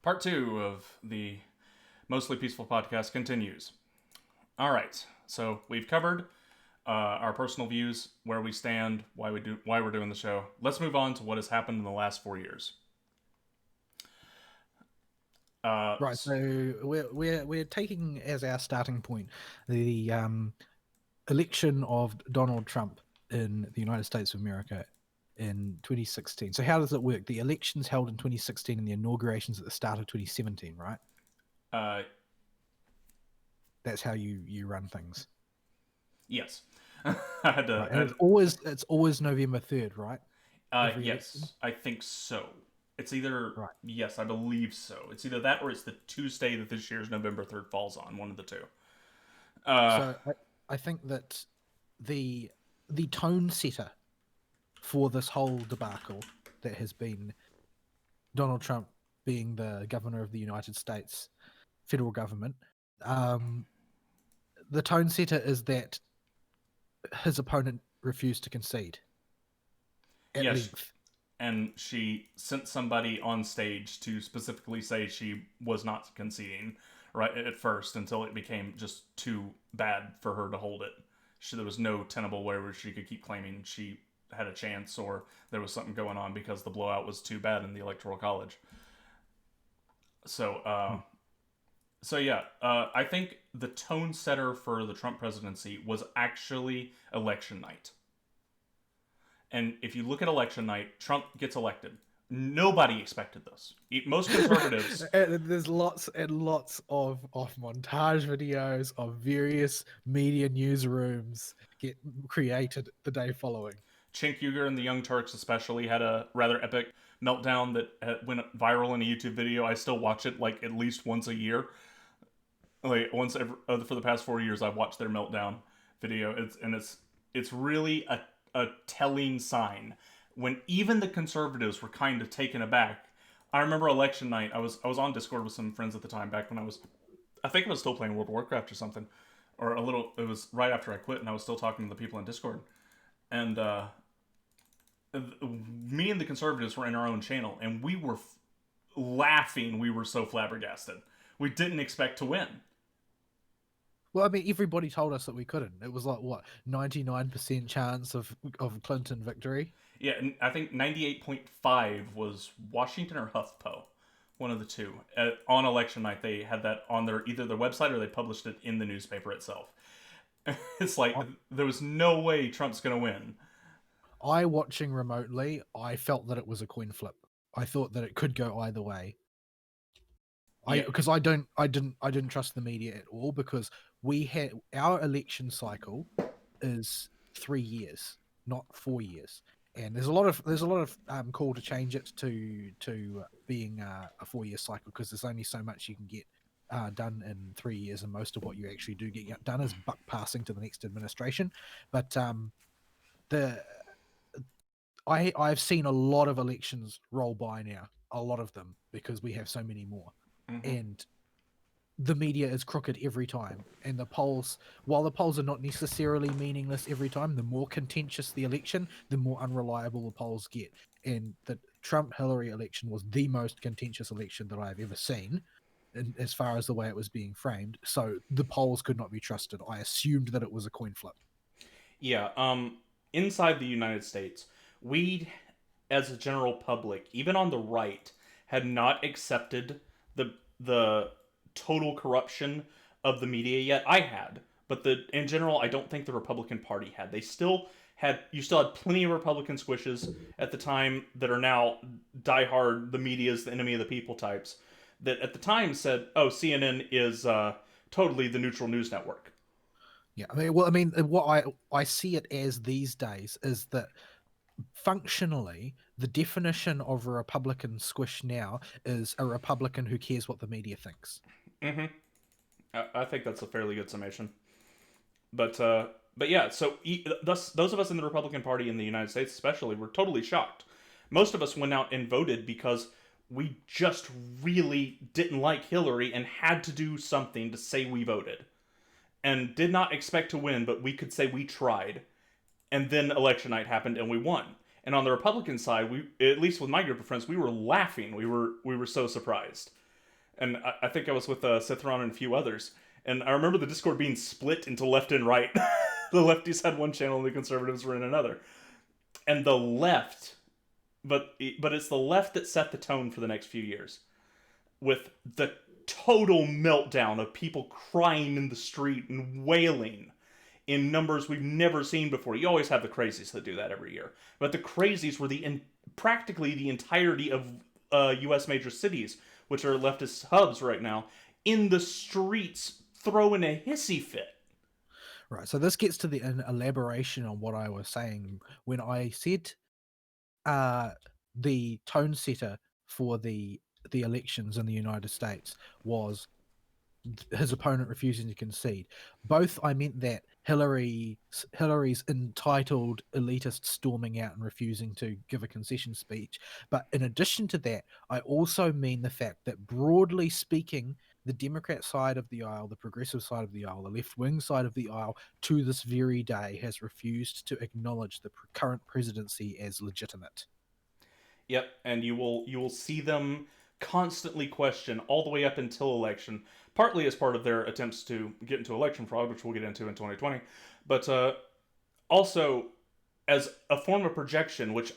Part two of the Mostly Peaceful podcast continues. All right, so we've covered our personal views, where we stand, why we're doing the show. Let's move on to what has happened in the last 4 years. Right, so we're taking as our starting point the election of Donald Trump in the United States of America in 2016. So how does it work? The elections held in 2016 and the inaugurations at the start of 2017, right? uh, That's how you run things, yes, I had right? And to. it's always November 3rd, right? Every election, Yes, I think so. It's either right? yes, I believe so. It's either that or it's the Tuesday that this year's November 3rd falls on. One of the two. Uh, So I think that the the tone setter for this whole debacle that has been Donald Trump being the governor of the United States federal government, um, the tone setter is that his opponent refused to concede at yes, length. and she sent somebody on stage to specifically say she was not conceding right at first until it became just too bad for her to hold it. There was no tenable way where she could keep claiming she had a chance or there was something going on because the blowout was too bad in the electoral college. So, I think the tone setter for the Trump presidency was actually election night. And if you look at election night, Trump gets elected. Nobody expected this. Most conservatives. And there's lots and lots of montage videos of various media newsrooms get created the day following. Cenk Uygur and the Young Turks especially had a rather epic meltdown that went viral in a YouTube video. I still watch it like at least once a year. Like once every, for the past 4 years, I've watched their meltdown video. It's really a telling sign when even the conservatives were kind of taken aback. I remember election night. I was on Discord with some friends at the time back when I think I was still playing World of Warcraft or something, or a little. It was right after I quit, and I was still talking to the people in Discord. And me and the conservatives were in our own channel, and we were laughing. We were so flabbergasted. We didn't expect to win. Well, I mean, everybody told us that we couldn't. It was like what 99% chance of Clinton victory. Yeah, and I think 98.5 was Washington or HuffPo, one of the two. On election night, they had that on either their website or they published it in the newspaper itself. It's like I, there was no way Trump's going to win. I watching remotely, I felt that it was a coin flip. I thought that it could go either way. Yeah, Because I didn't trust the media at all because we had our election cycle is 3 years, not 4 years, and there's a lot of call to change it to being a 4 year cycle because there's only so much you can get done in 3 years, and most of what you actually do get done is buck passing to the next administration. But the I've seen a lot of elections roll by now, a lot of them because we have so many more, mm-hmm. and the media is crooked every time. And the polls, while the polls are not necessarily meaningless every time, the more contentious the election, the more unreliable the polls get. And the Trump Hillary election was the most contentious election that I've ever seen, as far as the way it was being framed. So the polls could not be trusted. I assumed that it was a coin flip. Yeah. Inside the United States, we, as a general public, even on the right, had not accepted the total corruption of the media yet. I had, but in general, I don't think the Republican Party had. They still had you still had plenty of Republican squishes at the time that are now diehard the media is the enemy of the people types that at the time said, "Oh, CNN is totally the neutral news network." Yeah, I mean, what I see it as these days is that functionally, the definition of a Republican squish now is a Republican who cares what the media thinks. Mm-hmm. I think that's a fairly good summation. But uh, but yeah, so those of us in the Republican Party in the United States, especially, were totally shocked. Most of us went out and voted because we just really didn't like Hillary and had to do something to say we voted, and did not expect to win, but we could say we tried. And then election night happened and we won. And on the Republican side, we at least with my group of friends, we were laughing. We were so surprised. and I think I was with Cithron and a few others, and I remember the Discord being split into left and right. The lefties had one channel, and the conservatives were in another. And the left, but it's the left that set the tone for the next few years, with the total meltdown of people crying in the street and wailing in numbers we've never seen before. You always have the crazies that do that every year, but the crazies were practically the entirety of U.S. major cities, which are leftist hubs right now, in the streets throwing a hissy fit. Right. So this gets to the elaboration on what I was saying when I said the tone setter for the elections in the United States was his opponent refusing to concede. Both I meant that Hillary's entitled elitist storming out and refusing to give a concession speech, but in addition to that, I also mean the fact that broadly speaking, the Democrat side of the aisle, the progressive side of the aisle, the left-wing side of the aisle, to this very day has refused to acknowledge the current presidency as legitimate. Yep, and you will see them constantly question all the way up until election, partly as part of their attempts to get into election fraud, which we'll get into in 2020, but also as a form of projection, which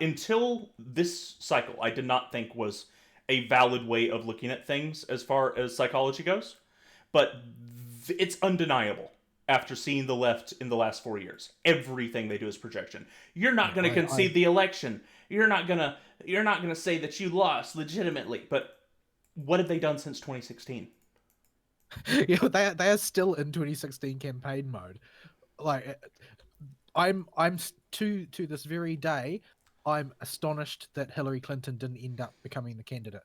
until this cycle I did not think was a valid way of looking at things as far as psychology goes, but it's undeniable after seeing the left in the last 4 years. Everything they do is projection. You're not going to concede the election. You're not gonna say that you lost legitimately. But what have they done since 2016? Yeah, they are still in 2016 campaign mode. Like, I'm to this very day, I'm astonished that Hillary Clinton didn't end up becoming the candidate,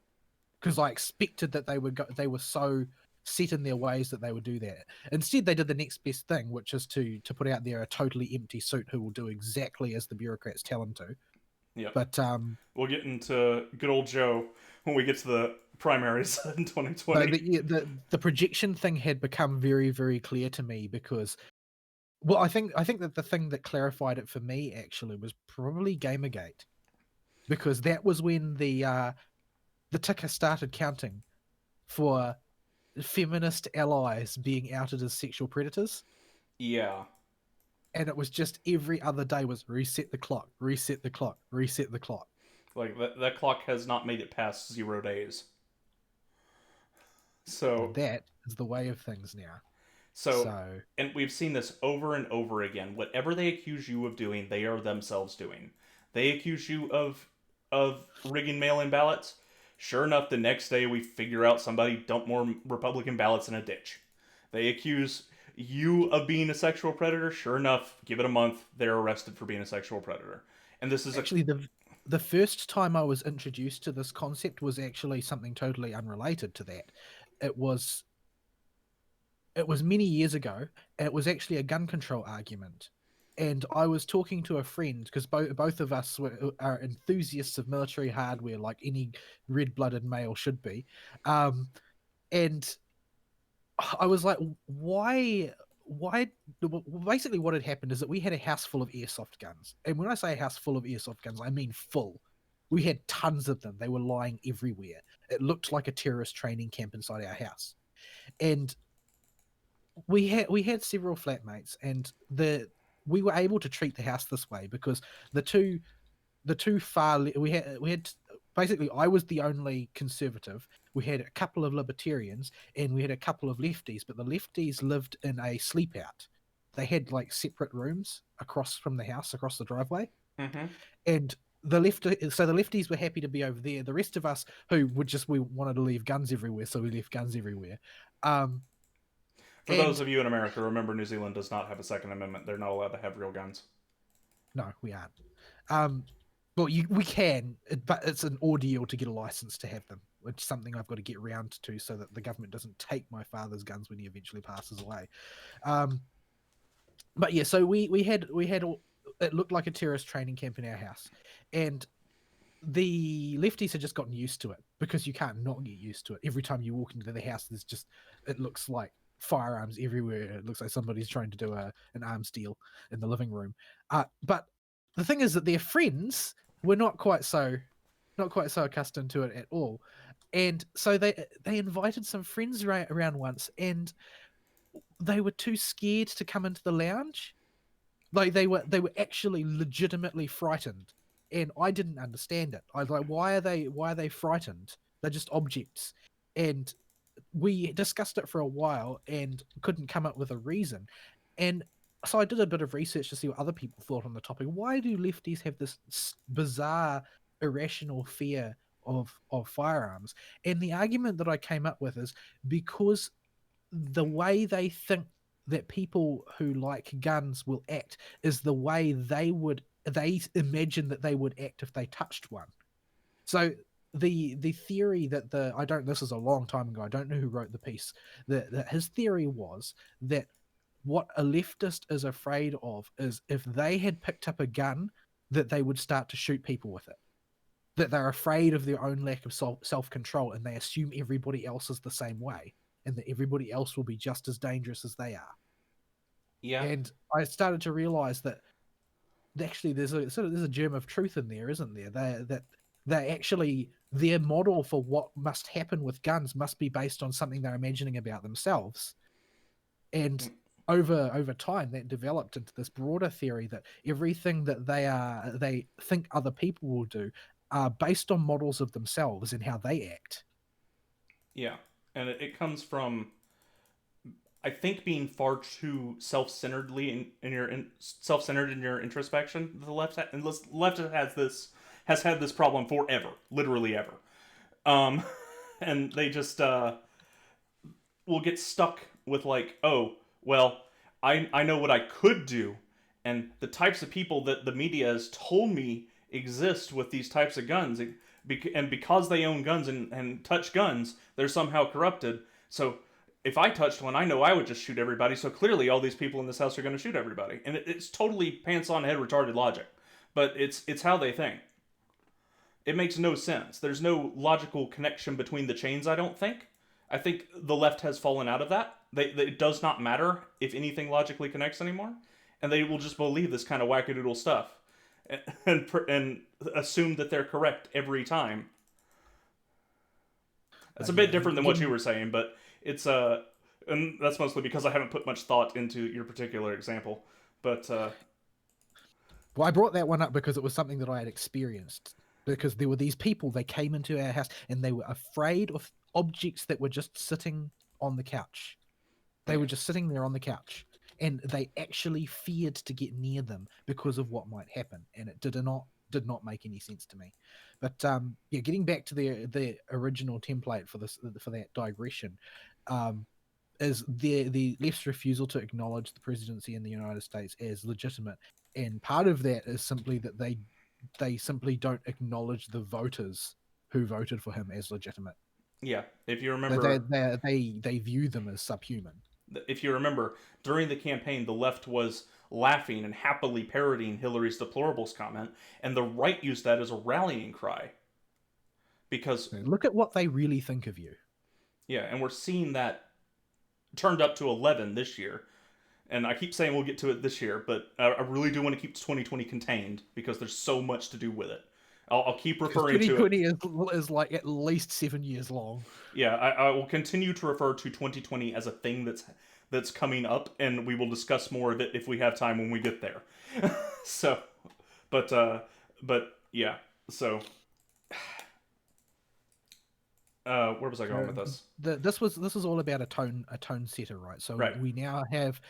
because I expected that they were so set in their ways that they would do that. Instead, they did the next best thing, which is to put out there a totally empty suit who will do exactly as the bureaucrats tell him to. Yep. But We'll get into good old Joe when we get to the primaries in 2020. the projection thing had become very, very clear to me because, well, I think that the thing that clarified it for me actually was probably Gamergate, because that was when the ticker started counting for feminist allies being outed as sexual predators. Yeah. And it was just every other day was reset the clock, reset the clock, reset the clock. Like that clock has not made it past 0 days. And So that is the way of things now. so So and we've seen this over and over again. Whatever they accuse you of doing, they are themselves doing. They accuse you of rigging mail-in ballots. Sure enough, the next day we figure out somebody dumped more Republican ballots in a ditch. They accuse you of being a sexual predator. Sure enough, give it a month, they're arrested for being a sexual predator. And this is actually the first time I was introduced to this concept was actually something totally unrelated to that. It was many years ago. It was actually a gun control argument. And I was talking to a friend because both of us are enthusiasts of military hardware, like any red-blooded male should be. And I was like, why? Basically, what had happened is that we had a house full of airsoft guns. And when I say a house full of airsoft guns, I mean full. We had tons of them. They were lying everywhere. It looked like a terrorist training camp inside our house. And we had several flatmates, and we were able to treat the house this way because the two we had basically, I was the only conservative. We had a couple of libertarians and we had a couple of lefties, but the lefties lived in a sleep out. They had like separate rooms across from the house, across the driveway. mm-hmm. And the lefties were happy to be over there. The rest of us we wanted to leave guns everywhere, so we left guns everywhere. For those And of you in America, remember New Zealand does not have a Second Amendment. They're not allowed to have real guns. no, we aren't. Well, we can, but it's an ordeal to get a license to have them, which is something I've got to get around to so that the government doesn't take my father's guns when he eventually passes away. But yeah, so we had it looked like a terrorist training camp in our house, and the lefties had just gotten used to it because you can't not get used to it. Every time you walk into the house, it looks like firearms everywhere. It looks like somebody's trying to do an arms deal in the living room. But the thing is that their friends were not quite so not quite so accustomed to it at all. And so they invited some friends around once, and they were too scared to come into the lounge. Like they were actually legitimately frightened, and I didn't understand it. I was like, why are they frightened? They're just objects. And we discussed it for a while and couldn't come up with a reason. And so I did a bit of research to see what other people thought on the topic. Why do lefties have this bizarre, irrational fear of firearms? And the argument that I came up with is because the way they think that people who like guns will act is the way they imagine that they would act if they touched one. So the theory that I don't this is a long time ago, I don't know who wrote the piece, that his theory was that what a leftist is afraid of is if they had picked up a gun, that they would start to shoot people with it. That they're afraid of their own lack of self-control, and they assume everybody else is the same way, and that everybody else will be just as dangerous as they are. Yeah. And I started to realize that actually there's a germ of truth in there, isn't there? They actually, their model for what must happen with guns must be based on something they're imagining about themselves. And over time that developed into this broader theory that everything that they think other people will do are based on models of themselves and how they act. Yeah. And it comes from, I think, being far too self-centeredly self-centered in your introspection. The left has had this problem forever, literally ever. Um, and they just will get stuck with like, oh, well, I know what I could do, and the types of people that the media has told me exist with these types of guns, and because they own guns and touch guns, they're somehow corrupted. So if I touched one, I know I would just shoot everybody. So clearly, all these people in this house are going to shoot everybody, and it's totally pants on head retarded logic, but it's how they think. It makes no sense. There's no logical connection between the chains, I don't think. I think the left has fallen out of that. It does not matter if anything logically connects anymore, and they will just believe this kind of wackadoodle stuff and assume that they're correct every time. That's a bit different than what you were saying, but it's and that's mostly because I haven't put much thought into your particular example. But Well, I brought that one up because it was something that I had experienced. Because there were these people, they came into our house and they were afraid of objects that were just sitting on the couch. They were just sitting there on the couch, and they actually feared to get near them because of what might happen, and it did not make any sense to me. But yeah, getting back to the original template for that digression, is the left's refusal to acknowledge the presidency in the United States as legitimate, and part of that is simply that they simply don't acknowledge the voters who voted for him as legitimate. yeah, if you They remember, they view them as subhuman. during the campaign, the left was laughing and happily parodying Hillary's deplorables comment, and the right used that as a rallying cry. Because, Look at what they really think of you. yeah, and we're seeing that turned up to 11 this year. And I keep saying we'll get to it this year, but I really do want to keep 2020 contained because there's so much to do with it. I'll keep referring to it. 2020 is like at least 7 years long. Yeah, I will continue to refer to 2020 as a thing that's coming up, and we will discuss more of it if we have time when we get there. So, but yeah. So, where was I going with this? This was all about a tone setter, right? So Right. we now have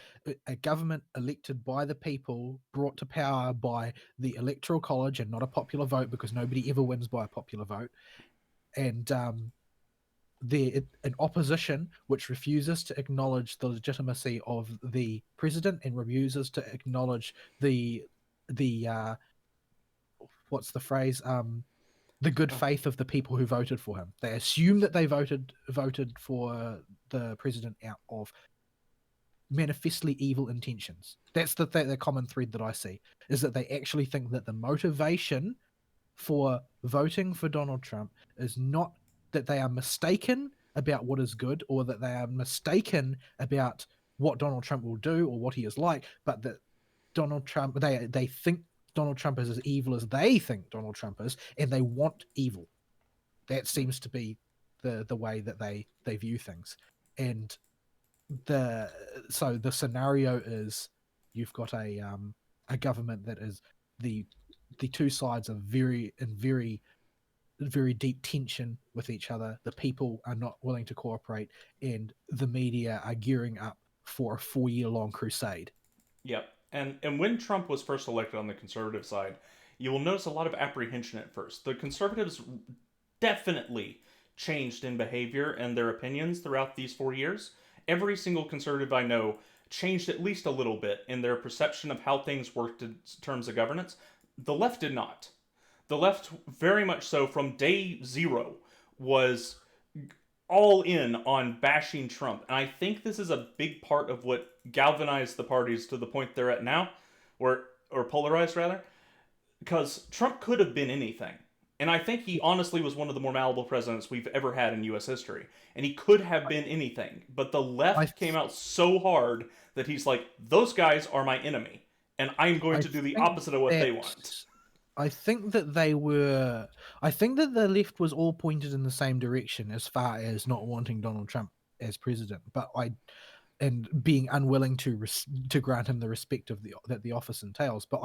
a government elected by the people, brought to power by the electoral college, and not a popular vote, because nobody ever wins by a popular vote. And an opposition which refuses to acknowledge the legitimacy of the president and refuses to acknowledge the what's the phrase, the good faith of the people who voted for him. They assume that they voted for the president out of manifestly evil intentions. That's the common thread that I see, is that they actually think that the motivation for voting for Donald Trump is not that they are mistaken about what is good, or that they are mistaken about what Donald Trump will do or what he is like, but that Donald Trump, they think Donald Trump is as evil as they think Donald Trump is, and they want evil. That seems to be the way that they view things. And the scenario is you've got a government that is the two sides are very deep tension with each other. The people are not willing to cooperate, and the media are gearing up for a 4-year long crusade. Yep. And when Trump was first elected on the conservative side, you will notice a lot of apprehension at first. The conservatives definitely changed in behavior and their opinions throughout these 4 years. Every single conservative I know changed at least a little bit in their perception of how things worked in terms of governance. The left did not. The left, very much so, from day zero, was all in on bashing Trump. And I think this is a big part of what galvanized the parties to the point they're at now, or polarized rather, because Trump could have been anything. And I think he honestly was one of the more malleable presidents we've ever had in U.S. history. And he could have been anything. But the I left came out so hard that he's like, those guys are my enemy. And I'm going I to do the think opposite of what they want. I think that they were. I think that the left was all pointed in the same direction as far as not wanting Donald Trump as president, but and being unwilling to grant him the respect of that the office entails. But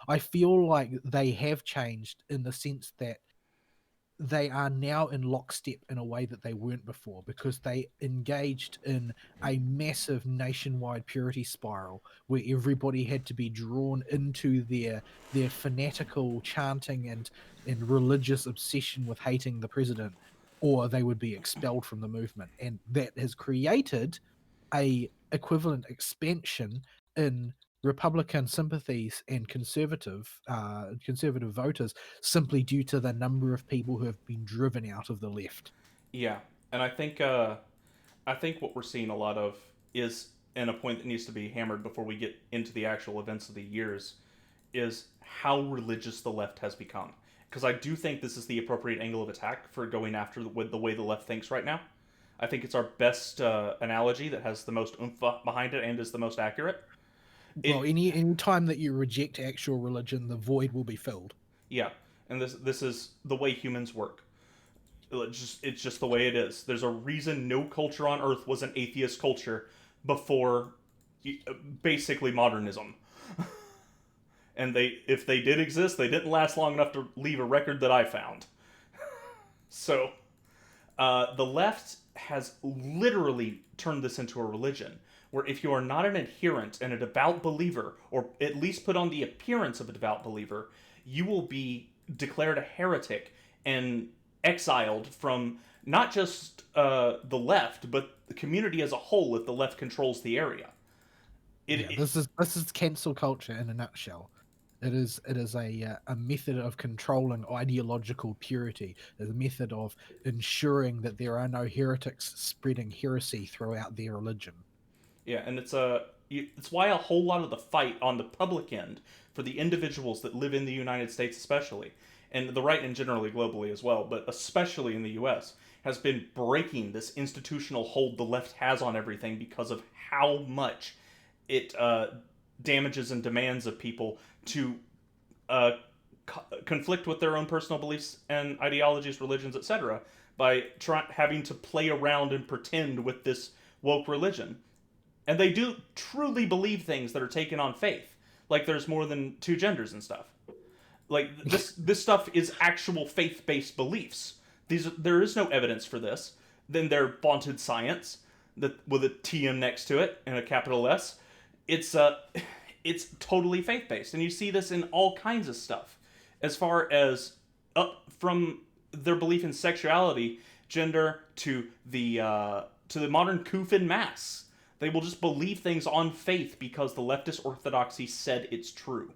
I feel like they have changed in the sense that they are now in lockstep in a way that they weren't before, because they engaged in a massive nationwide purity spiral where everybody had to be drawn into their fanatical chanting and religious obsession with hating the president, or they would be expelled from the movement. And that has created a equivalent expansion in Republican sympathies and conservative voters, simply due to the number of people who have been driven out of the left. Yeah. And I think what we're seeing a lot of is, and a point that needs to be hammered before we get into the actual events of the years, is how religious the left has become. Because I do think this is the appropriate angle of attack for going after the way the left thinks right now. I think it's our best analogy that has the most oomph behind it and is the most accurate. Well, any time that you reject actual religion, the void will be filled. Yeah, and this is the way humans work. It's just the way it is. There's a reason no culture on Earth was an atheist culture before basically modernism. And if they did exist, they didn't last long enough to leave a record that I found. So, the left has literally turned this into a religion, where if you are not an adherent and a devout believer, or at least put on the appearance of a devout believer, you will be declared a heretic and exiled from not just the left, but the community as a whole if the left controls the area. This is cancel culture in a nutshell. It is a method of controlling ideological purity. It's a method of ensuring that there are no heretics spreading heresy throughout their religion. Yeah, and it's why a whole lot of the fight on the public end for the individuals that live in the United States, especially, and the right and generally globally as well, but especially in the U.S., has been breaking this institutional hold the left has on everything because of how much it damages and demands of people to conflict with their own personal beliefs and ideologies, religions, etc., by having to play around and pretend with this woke religion. And they do truly believe things that are taken on faith, like there's more than two genders and stuff. Like this stuff is actual faith-based beliefs. There is no evidence for this. Then they're vaunted science that with a TM next to it and a capital S. It's totally faith-based, and you see this in all kinds of stuff, as far as up from their belief in sexuality, gender, to the modern Kufin mass. They will just believe things on faith because the leftist orthodoxy said it's true.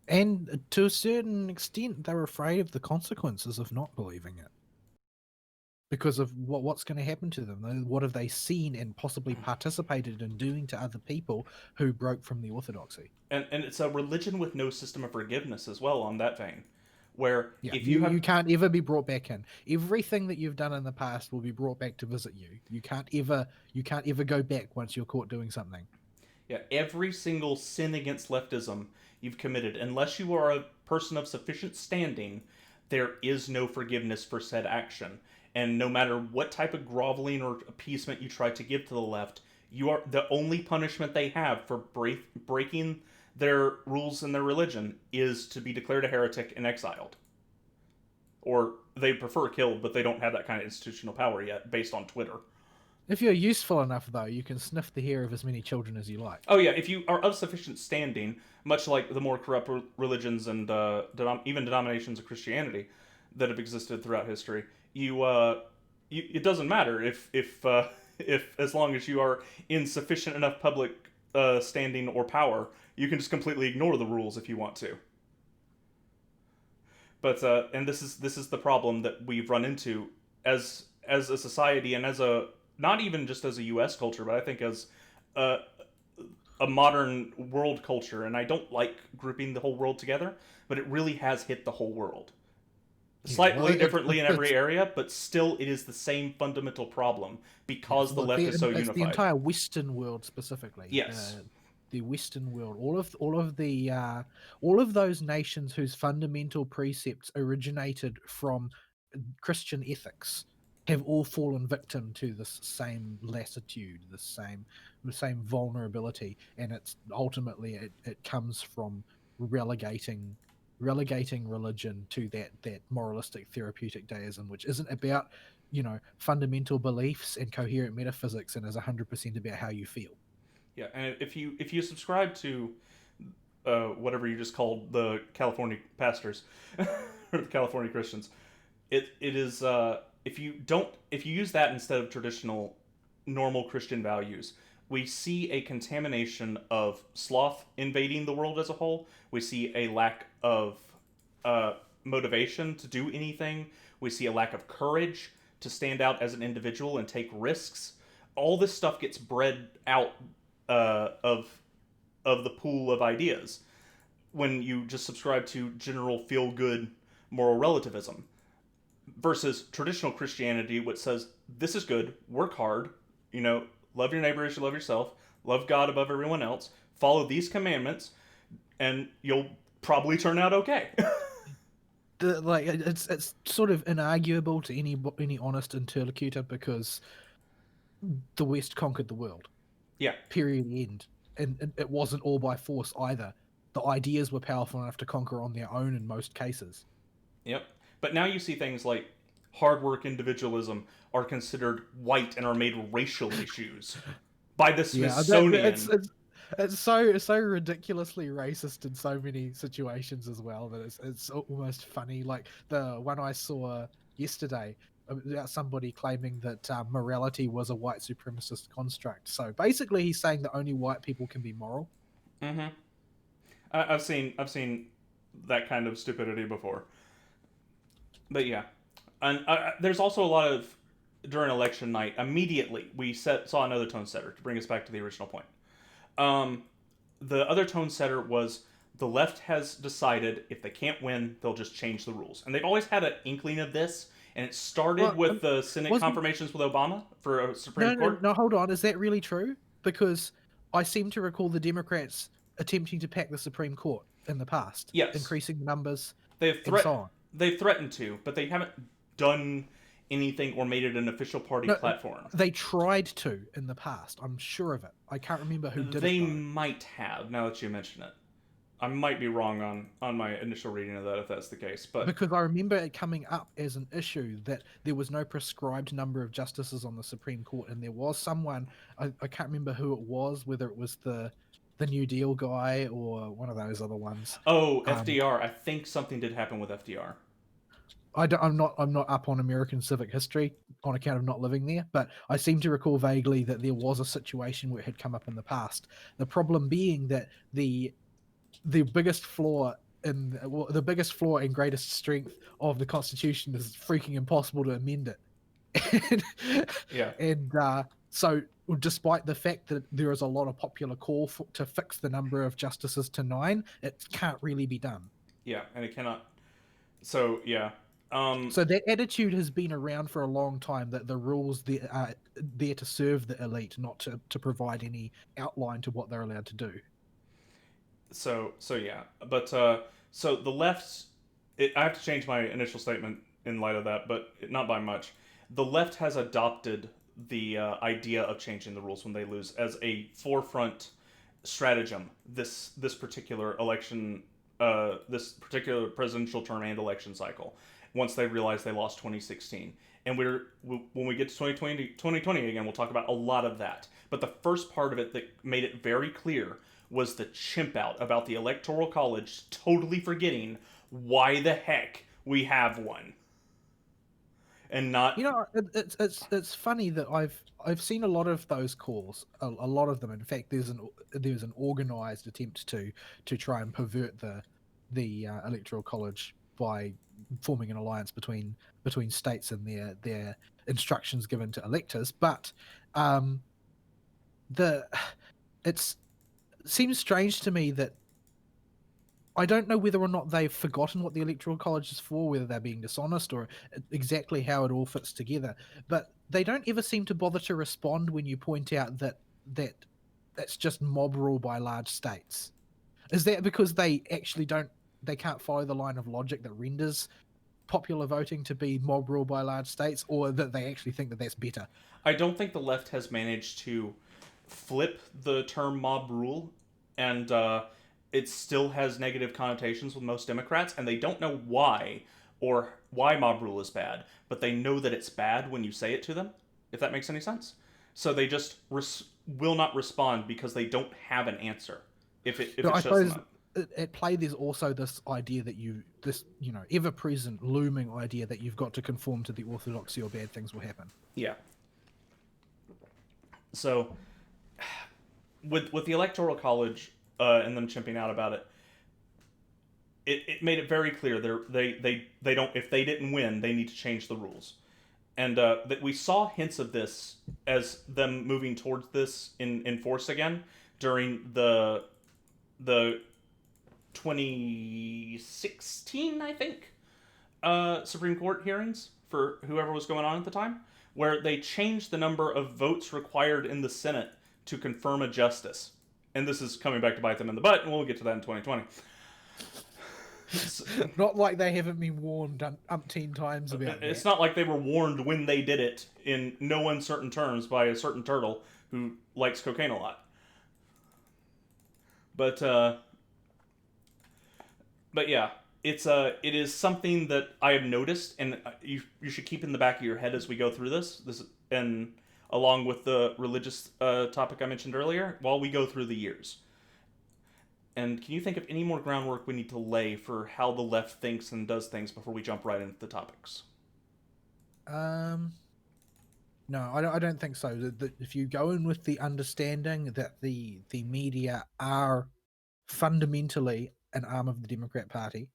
And to a certain extent, they're afraid of the consequences of not believing it, because of what's going to happen to them. What have they seen and possibly participated in doing to other people who broke from the orthodoxy? And it's a religion with no system of forgiveness as well, on that vein, where if you can't ever be brought back in. Everything that you've done in the past will be brought back to visit you. You can't ever go back once you're caught doing something. Yeah, every single sin against leftism you've committed, unless you are a person of sufficient standing, there is no forgiveness for said action. And no matter what type of groveling or appeasement you try to give to the left, you are the only punishment they have for breaking their rules and their religion is to be declared a heretic and exiled. Or they prefer killed, but they don't have that kind of institutional power yet, based on Twitter. If you're useful enough, though, you can sniff the hair of as many children as you like. Oh yeah, if you are of sufficient standing, much like the more corrupt religions and even denominations of Christianity that have existed throughout history, it doesn't matter if as long as you are in sufficient enough public standing or power, you can just completely ignore the rules if you want to. But and this is the problem that we've run into as a society and as a not even just as a U.S. culture, but I think as a, a modern world culture. And I don't like grouping the whole world together, but it really has hit the whole world. Slightly differently in every area, but still it is the same fundamental problem because the left is so unified. The entire Western world specifically. Yes. The Western world, all of those nations whose fundamental precepts originated from Christian ethics have all fallen victim to this same lassitude, the same vulnerability, and it's ultimately it comes from relegating religion to that moralistic therapeutic deism, which isn't about fundamental beliefs and coherent metaphysics, and is 100% about how you feel. Yeah, and if you subscribe to whatever you just called the California pastors or the California Christians, it is if you use that instead of traditional normal Christian values, we see a contamination of sloth invading the world as a whole. We see a lack of motivation to do anything. We see a lack of courage to stand out as an individual and take risks. All this stuff gets bred out of the pool of ideas when you just subscribe to general feel-good moral relativism versus traditional Christianity, which says this is good, work hard, love your neighbor as you love yourself, love God above everyone else, follow these commandments, and you'll probably turn out okay. It's sort of inarguable to any honest interlocutor because the West conquered the world. Yeah. Period. End. And it wasn't all by force either. The ideas were powerful enough to conquer on their own in most cases. Yep. But now you see things like hard work individualism are considered white and are made racial issues by the Smithsonian. It's so ridiculously racist in so many situations as well that it's almost funny. Like the one I saw yesterday about somebody claiming that morality was a white supremacist construct. So basically, he's saying that only white people can be moral. Mm-hmm. I've seen that kind of stupidity before. But yeah, and there's also a lot of during election night. Immediately, we saw another tone setter to bring us back to the original point. The other tone setter was the left has decided if they can't win, they'll just change the rules, and they've always had an inkling of this. And it started with the Senate confirmations with Obama for a Supreme Court. No, hold on. Is that really true? Because I seem to recall the Democrats attempting to pack the Supreme Court in the past. Yes. Increasing the numbers and so on. They've threatened to, but they haven't done anything or made it an official party platform. They tried to in the past. I'm sure of it. I can't remember who did it. They might have, now that you mention it. I might be wrong on my initial reading of that if that's the case, but because I remember it coming up as an issue that there was no prescribed number of justices on the Supreme Court, and there was someone I can't remember who it was, whether it was the New Deal guy or one of those other ones. Oh, FDR. I think something did happen with FDR. I'm not up on American civic history on account of not living there, but I seem to recall vaguely that there was a situation where it had come up in the past. The problem being that the biggest flaw and greatest strength of the Constitution is freaking impossible to amend it. Yeah. And so despite the fact that there is a lot of popular call to fix the number of justices to 9, it can't really be done. Yeah, and it cannot. So, yeah. So that attitude has been around for a long time, that the rules there are there to serve the elite, not to provide any outline to what they're allowed to do. So yeah, but so the left. I have to change my initial statement in light of that, but not by much. The left has adopted the idea of changing the rules when they lose as a forefront stratagem. This particular election, this particular presidential term and election cycle. Once they realized they lost 2016, and when we get to 2020 again, we'll talk about a lot of that. But the first part of it that made it very clear was the chimp out about the Electoral College totally forgetting why the heck we have one. And not. You know, it's funny that I've seen a lot of those calls, a lot of them. In fact, there's an organized attempt to try and pervert the electoral college by forming an alliance between states and their instructions given to electors. But the it's seems strange to me that I don't know whether or not they've forgotten what the Electoral College is for, whether they're being dishonest or exactly how it all fits together. But they don't ever seem to bother to respond when you point out that that's just mob rule by large states. Is that because they actually they can't follow the line of logic that renders popular voting to be mob rule by large states, or that they actually think that that's better? I don't think the left has managed to flip the term mob rule, and it still has negative connotations with most Democrats, and they don't know why or why mob rule is bad, but they know that it's bad when you say it to them, if that makes any sense. So they just will not respond because they don't have an answer. If No, I it's just suppose not. at play there's also this idea that ever present looming idea that you've got to conform to the orthodoxy or bad things will happen. Yeah. So with the electoral college and them chimping out about it, it made it very clear they don't, if they didn't win, they need to change the rules, and that we saw hints of this as them moving towards this in force again during the 2016, I think, Supreme Court hearings for whoever was going on at the time, where they changed the number of votes required in the Senate to confirm a justice. And this is coming back to bite them in the butt, and we'll get to that in 2020. Not like they haven't been warned umpteen times about It's that. not like they were warned when they did it in no uncertain terms by a certain turtle who likes cocaine a lot. But yeah, it is something that I have noticed, and you should keep in the back of your head as we go through this. And along with the religious topic I mentioned earlier, while we go through the years. And can you think of any more groundwork we need to lay for how the left thinks and does things before we jump right into the topics? No, I don't think so. If you go in with the understanding that the media are fundamentally an arm of the Democrat Party,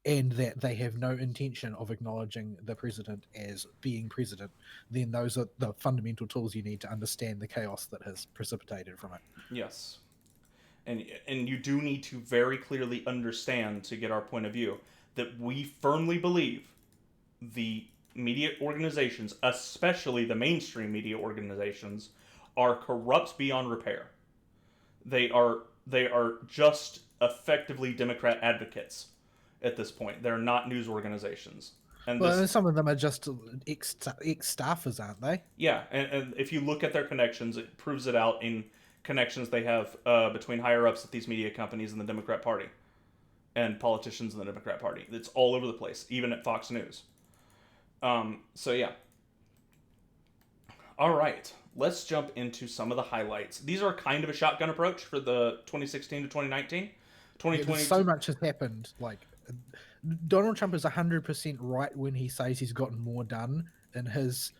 and that they have no intention of acknowledging the president as being president, then those are the fundamental tools you need to understand the chaos that has precipitated from it. Yes. And you do need to very clearly understand, to get our point of view, that we firmly believe the media organizations, especially the mainstream media organizations, are corrupt beyond repair. They are just effectively Democrat advocates at this point. They're not news organizations. And Well, this, and some of them are just ex staffers, aren't they? yeah, and if you look at their connections, it proves it out in connections they have between higher ups at these media companies and the Democrat Party and politicians in the Democrat Party. It's all over the place, even at Fox News. So yeah. All right, let's jump into some of the highlights. These are kind of a shotgun approach for the 2016 to 2019. Yeah, there's so much has happened. Like, Donald Trump is 100% right when he says he's gotten more done in his,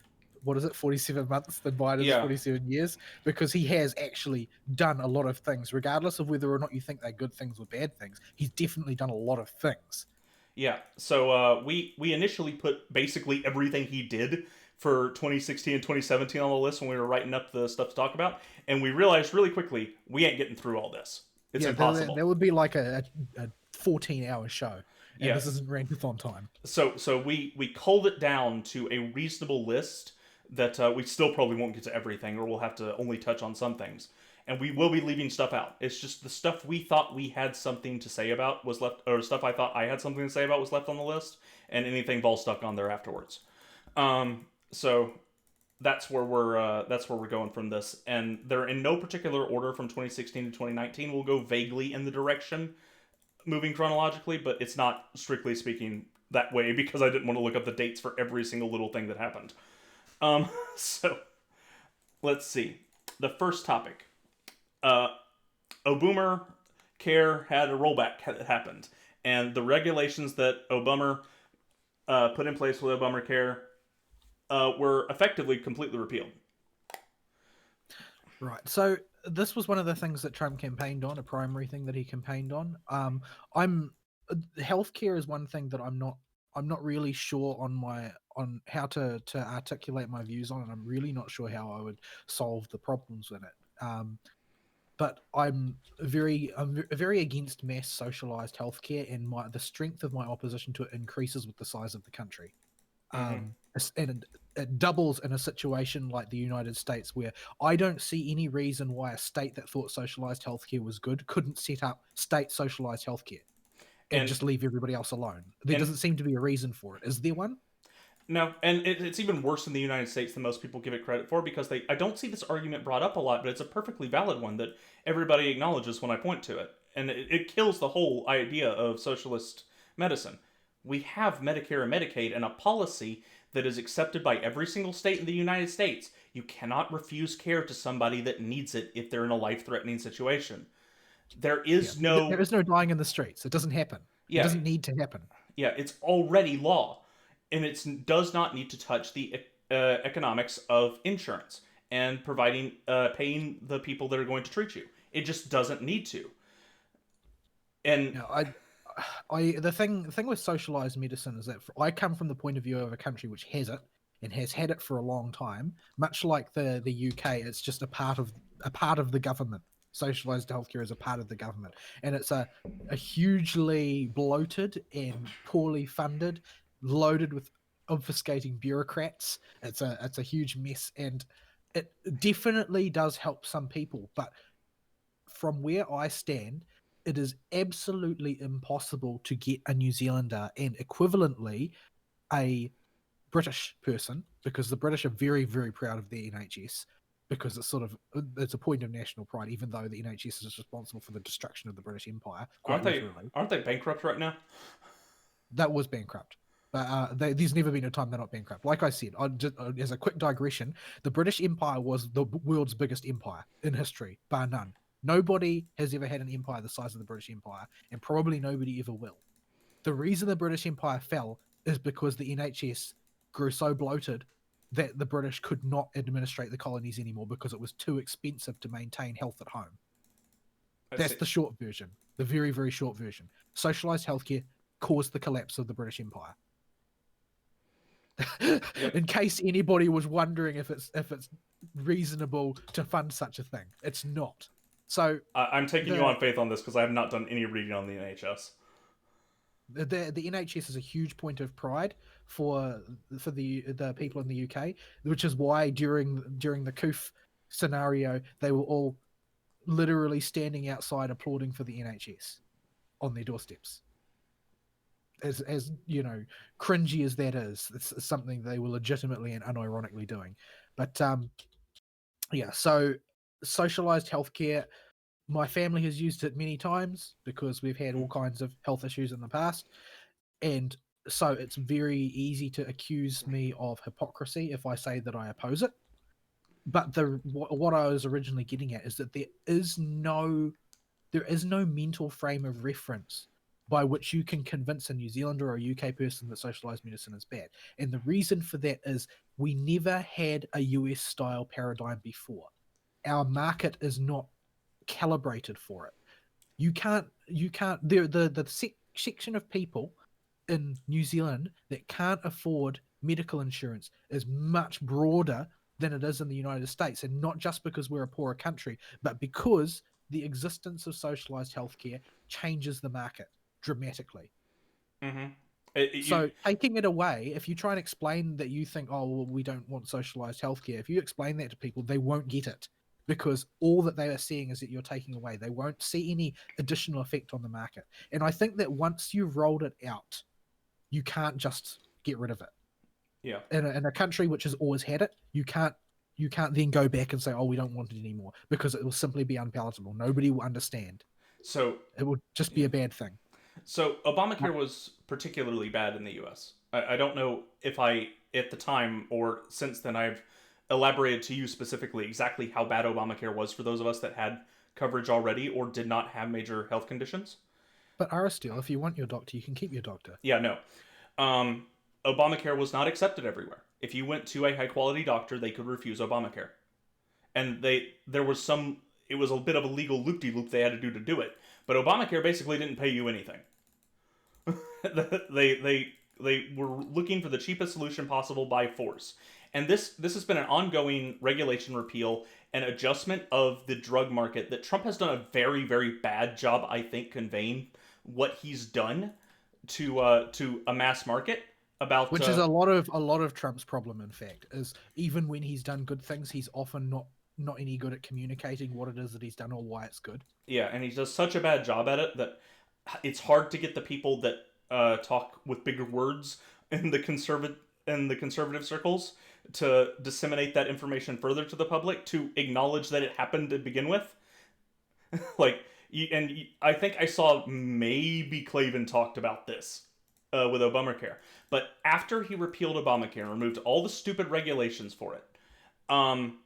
what is it, 47 months than Biden's Yeah. 47 years, because he has actually done a lot of things, regardless of whether or not you think they're good things or bad things. He's definitely done a lot of things. Yeah. So we initially put basically everything he did for 2016 and 2017 on the list when we were writing up the stuff to talk about, and we realized really quickly we ain't getting through all this. It's impossible. That would be like a 14-hour show. and this Yes. isn't rantathon time. So we culled it down to a reasonable list that we still probably won't get to everything, or we'll have to only touch on some things. And we will be leaving stuff out. It's just the stuff we thought we had something to say about was left, or stuff I thought I had something to say about was left on the list, and anything Vol stuck on there afterwards. So that's where we're going from this, and they're in no particular order from 2016 to 2019. We'll go vaguely in the direction moving chronologically, but it's not strictly speaking that way because I didn't want to look up the dates for every single little thing that happened. So let's see. The first topic, Obama Care had a rollback that happened, and the regulations that Obama put in place with Obamacare were effectively completely repealed. Right. So this was one of the things that Trump campaigned on, a primary thing that he campaigned on. I'm healthcare is one thing that I'm not really sure on how to articulate my views on, and I'm really not sure how I would solve the problems in it. But I'm very against mass socialized healthcare, and the strength of my opposition to it increases with the size of the country. Mm-hmm. And it doubles in a situation like the United States, where I don't see any reason why a state that thought socialized healthcare was good couldn't set up state socialized healthcare and And just leave everybody else alone. There and doesn't seem to be a reason for it. Is there one? no, and it's even worse in the United States than most people give it credit for because I don't see this argument brought up a lot, but it's a perfectly valid one that everybody acknowledges when I point to it, and it kills the whole idea of socialist medicine. We have Medicare and Medicaid and a policy that is accepted by every single state in the United States. You cannot refuse care to somebody that needs it if they're in a life-threatening situation. There is There no is no dying in the streets. It doesn't happen. It yeah, doesn't need to happen. yeah, it's already law, and it does not need to touch the economics of insurance and providing paying the people that are going to treat you. It just doesn't need to. And Now, the thing with socialized medicine is that I come from the point of view of a country which has it and has had it for a long time. Much like the UK, it's just a part of the government. Socialized healthcare is a part of the government, and it's a hugely bloated and poorly funded, loaded with obfuscating bureaucrats. It's a huge mess, and it definitely does help some people, but from where I stand, it is absolutely impossible to get a New Zealander and equivalently a British person, because the British are very, very proud of their NHS, because it's a point of national pride, even though the NHS is responsible for the destruction of the British Empire, quite literally. aren't they bankrupt right now? That was bankrupt. But there's never been a time they're not bankrupt. Like I said, as a quick digression, the British Empire was the world's biggest empire in history, bar none. Nobody has ever had an empire the size of the British Empire, and probably nobody ever will. The reason the British Empire fell is because the NHS grew so bloated that the British could not administrate the colonies anymore because it was too expensive to maintain health at home. That's the short version, the very, very short version. Socialized healthcare caused the collapse of the British Empire. Yep. In case anybody was wondering if it's reasonable to fund such a thing, it's not. So I'm taking you on faith on this because I have not done any reading on the NHS. the NHS is a huge point of pride for the people in the UK, which is why during the Coof scenario they were all literally standing outside applauding for the NHS on their doorsteps. As you know, cringy as that is, it's something they were legitimately and unironically doing. But yeah, so socialized healthcare, my family has used it many times because we've had all kinds of health issues in the past, and so it's very easy to accuse me of hypocrisy if I say that I oppose it. But what I was originally getting at is that there is no mental frame of reference by which you can convince a New Zealander or a UK person that socialized medicine is bad. And the reason for that is we never had a US style paradigm before. Our market is not calibrated for it. You can't the section of people in New Zealand that can't afford medical insurance is much broader than it is in the United States, and not just because we're a poorer country, but because the existence of socialized healthcare changes the market dramatically. Mm-hmm. So taking it away, if you try and explain that you think, oh, well, we don't want socialized healthcare, if you explain that to people, they won't get it because all that they are seeing is that you're taking away. They won't see any additional effect on the market. And I think that once you've rolled it out, you can't just get rid of it. Yeah. In a country which has always had it, you can't then go back and say, oh, we don't want it anymore, because it will simply be unpalatable. Nobody will understand. So It will just be yeah. a bad thing. So Obamacare was particularly bad in the U.S. I don't know if I, at the time or since then, I've elaborated to you specifically exactly how bad Obamacare was for those of us that had coverage already or did not have major health conditions. But Aristile, if you want your doctor, you can keep your doctor. Yeah, no. Um, Obamacare was not accepted everywhere. If you went to a high quality doctor, they could refuse Obamacare, and there was some. It was a bit of a legal loop de loop they had to do it. But Obamacare basically didn't pay you anything. they were looking for the cheapest solution possible by force, and this has been an ongoing regulation repeal and adjustment of the drug market that Trump has done a very bad job, I think, conveying what he's done to a mass market about Which is a lot of Trump's problem, in fact, is even when he's done good things, he's often not any good at communicating what it is that he's done or why it's good. yeah, and he does such a bad job at it that it's hard to get the people that talk with bigger words in the conservative circles to disseminate that information further to the public to acknowledge that it happened to begin with. Like, I think I saw maybe Clavin talked about this with Obamacare, but after he repealed Obamacare and removed all the stupid regulations for it, um,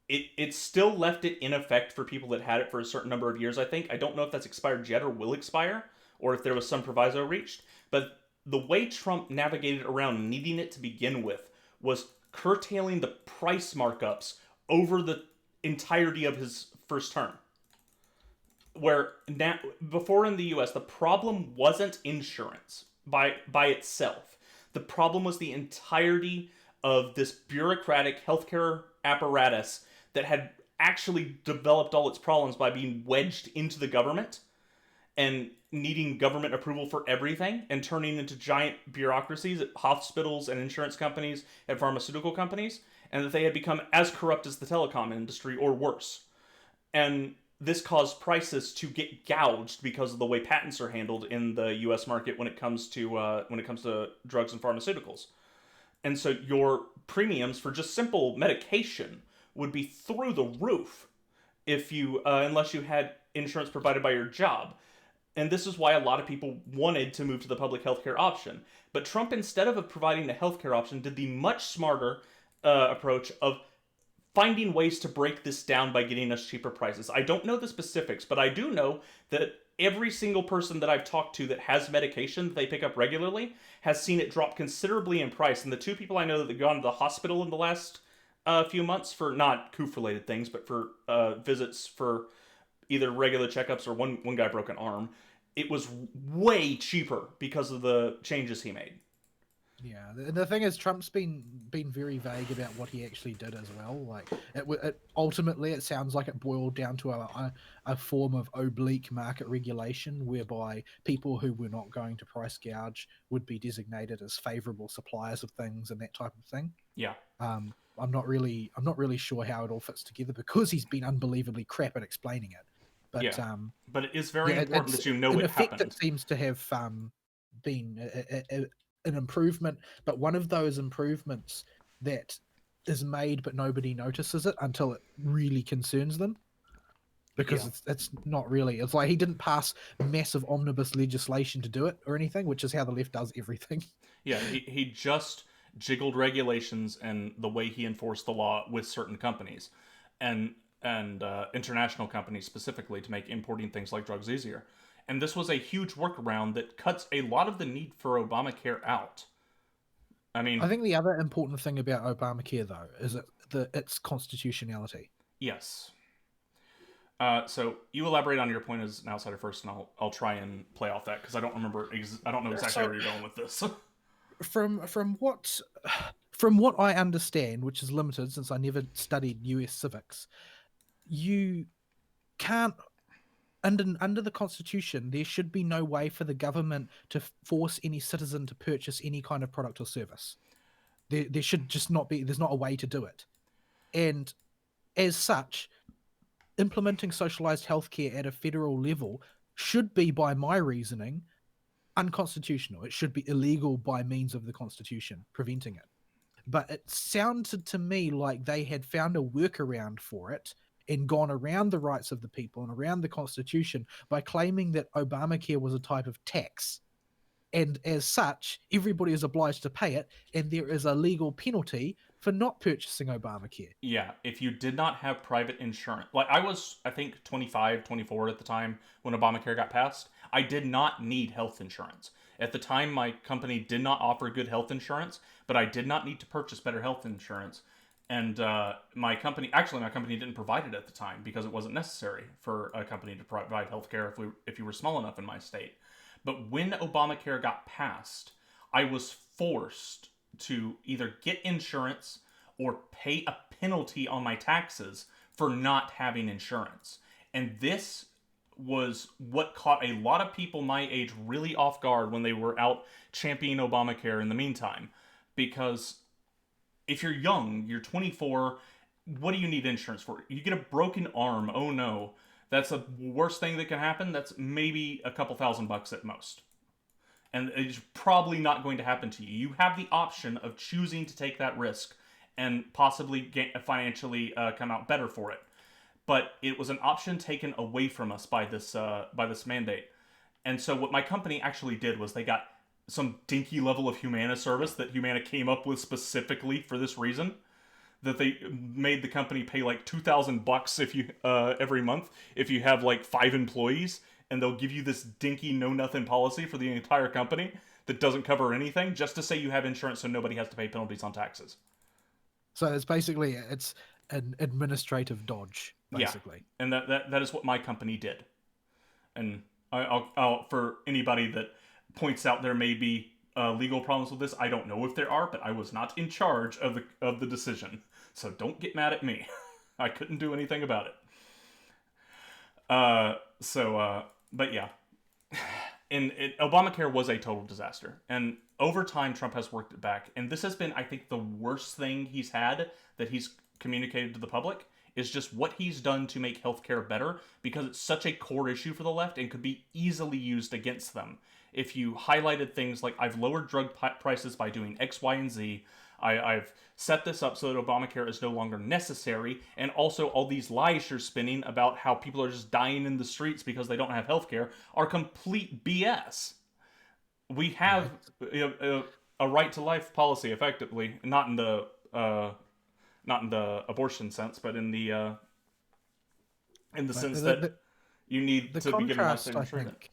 it still left it in effect for people that had it for a certain number of years. I think I don't know if that's expired yet or will expire, or if there was some proviso reached. But the way Trump navigated around needing it to begin with was curtailing the price markups over the entirety of his first term. Where now, before in the U.S., the problem wasn't insurance by itself. The problem was the entirety of this bureaucratic healthcare apparatus that had actually developed all its problems by being wedged into the government and needing government approval for everything and turning into giant bureaucracies at hospitals and insurance companies and pharmaceutical companies, and that they had become as corrupt as the telecom industry or worse. And this caused prices to get gouged because of the way patents are handled in the U.S. market when it comes to drugs and pharmaceuticals. And so your premiums for just simple medication would be through the roof if you unless you had insurance provided by your job. And this is why a lot of people wanted to move to the public healthcare option. But Trump, instead of providing the healthcare option, did the much smarter approach of finding ways to break this down by getting us cheaper prices. I don't know the specifics, but I do know that every single person that I've talked to that has medication that they pick up regularly has seen it drop considerably in price. And the two people I know that have gone to the hospital in the last few months for not COOF-related things, but for visits for either regular checkups or one guy broke an arm, it was way cheaper because of the changes he made. Yeah, the thing is, Trump's been very vague about what he actually did as well. Like, it ultimately, it sounds like it boiled down to a form of oblique market regulation, whereby people who were not going to price gouge would be designated as favorable suppliers of things and that type of thing. Yeah. I'm not really sure how it all fits together because he's been unbelievably crap at explaining it. But yeah. But it is very important that you know in it effect, happened. it seems to have been an improvement, but one of those improvements that is made but nobody notices it until it really concerns them, because it's not really, it's like he didn't pass massive omnibus legislation to do it or anything, which is how the left does everything. Yeah, he just jiggled regulations and the way he enforced the law with certain companies and international companies specifically to make importing things like drugs easier. And this was a huge workaround that cuts a lot of the need for Obamacare out. I mean, I think the other important thing about Obamacare, though, is its constitutionality. yes. So you elaborate on your point as an outsider first, and I'll try and play off that because I don't remember. I don't know exactly where you're going with this. From what I understand, which is limited since I never studied US civics, you can't under the Constitution, there should be no way for the government to force any citizen to purchase any kind of product or service. There should just not be. There's not a way to do it, and as such, implementing socialized healthcare at a federal level should be, by my reasoning, unconstitutional. It should be illegal by means of the Constitution, preventing it. But it sounded to me like they had found a workaround for it and gone around the rights of the people and around the Constitution by claiming that Obamacare was a type of tax. And as such, everybody is obliged to pay it, and there is a legal penalty for not purchasing Obamacare. Yeah, if you did not have private insurance. Like, I was, I think, 25, 24 at the time when Obamacare got passed. I did not need health insurance. At the time, my company did not offer good health insurance, but I did not need to purchase better health insurance. And my company didn't provide it at the time because it wasn't necessary for a company to provide healthcare if you were small enough in my state. But when Obamacare got passed, I was forced to either get insurance or pay a penalty on my taxes for not having insurance. And this was what caught a lot of people my age really off guard when they were out championing Obamacare in the meantime. Because if you're young, you're 24, what do you need insurance for? You get a broken arm, oh no. That's the worst thing that can happen. That's maybe a couple $1,000 at most. And it's probably not going to happen to you. You have the option of choosing to take that risk and possibly financially come out better for it. But it was an option taken away from us by this mandate. And so what my company actually did was they got some dinky level of Humana service that Humana came up with specifically for this reason. That they made the company pay like $2,000 if you every month if you have like 5 employees, and they'll give you this dinky know nothing policy for the entire company that doesn't cover anything just to say you have insurance so nobody has to pay penalties on taxes. So it's basically an administrative dodge, basically. Yeah, and that is what my company did. And I'll for anybody that points out there may be legal problems with this, I don't know if there are, but I was not in charge of the decision, so don't get mad at me. I couldn't do anything about it. But yeah, Obamacare was a total disaster, and over time Trump has worked it back, and this has been, I think, the worst thing he's had that he's communicated to the public is just what he's done to make healthcare better, because it's such a core issue for the left and could be easily used against them. If you highlighted things like, I've lowered drug prices by doing X, Y, and Z, I've set this up so that Obamacare is no longer necessary, and also all these lies you're spinning about how people are just dying in the streets because they don't have healthcare are complete BS. We have a right to life policy, effectively, not in the abortion sense, but in the sense that you need to be given life-saving treatment.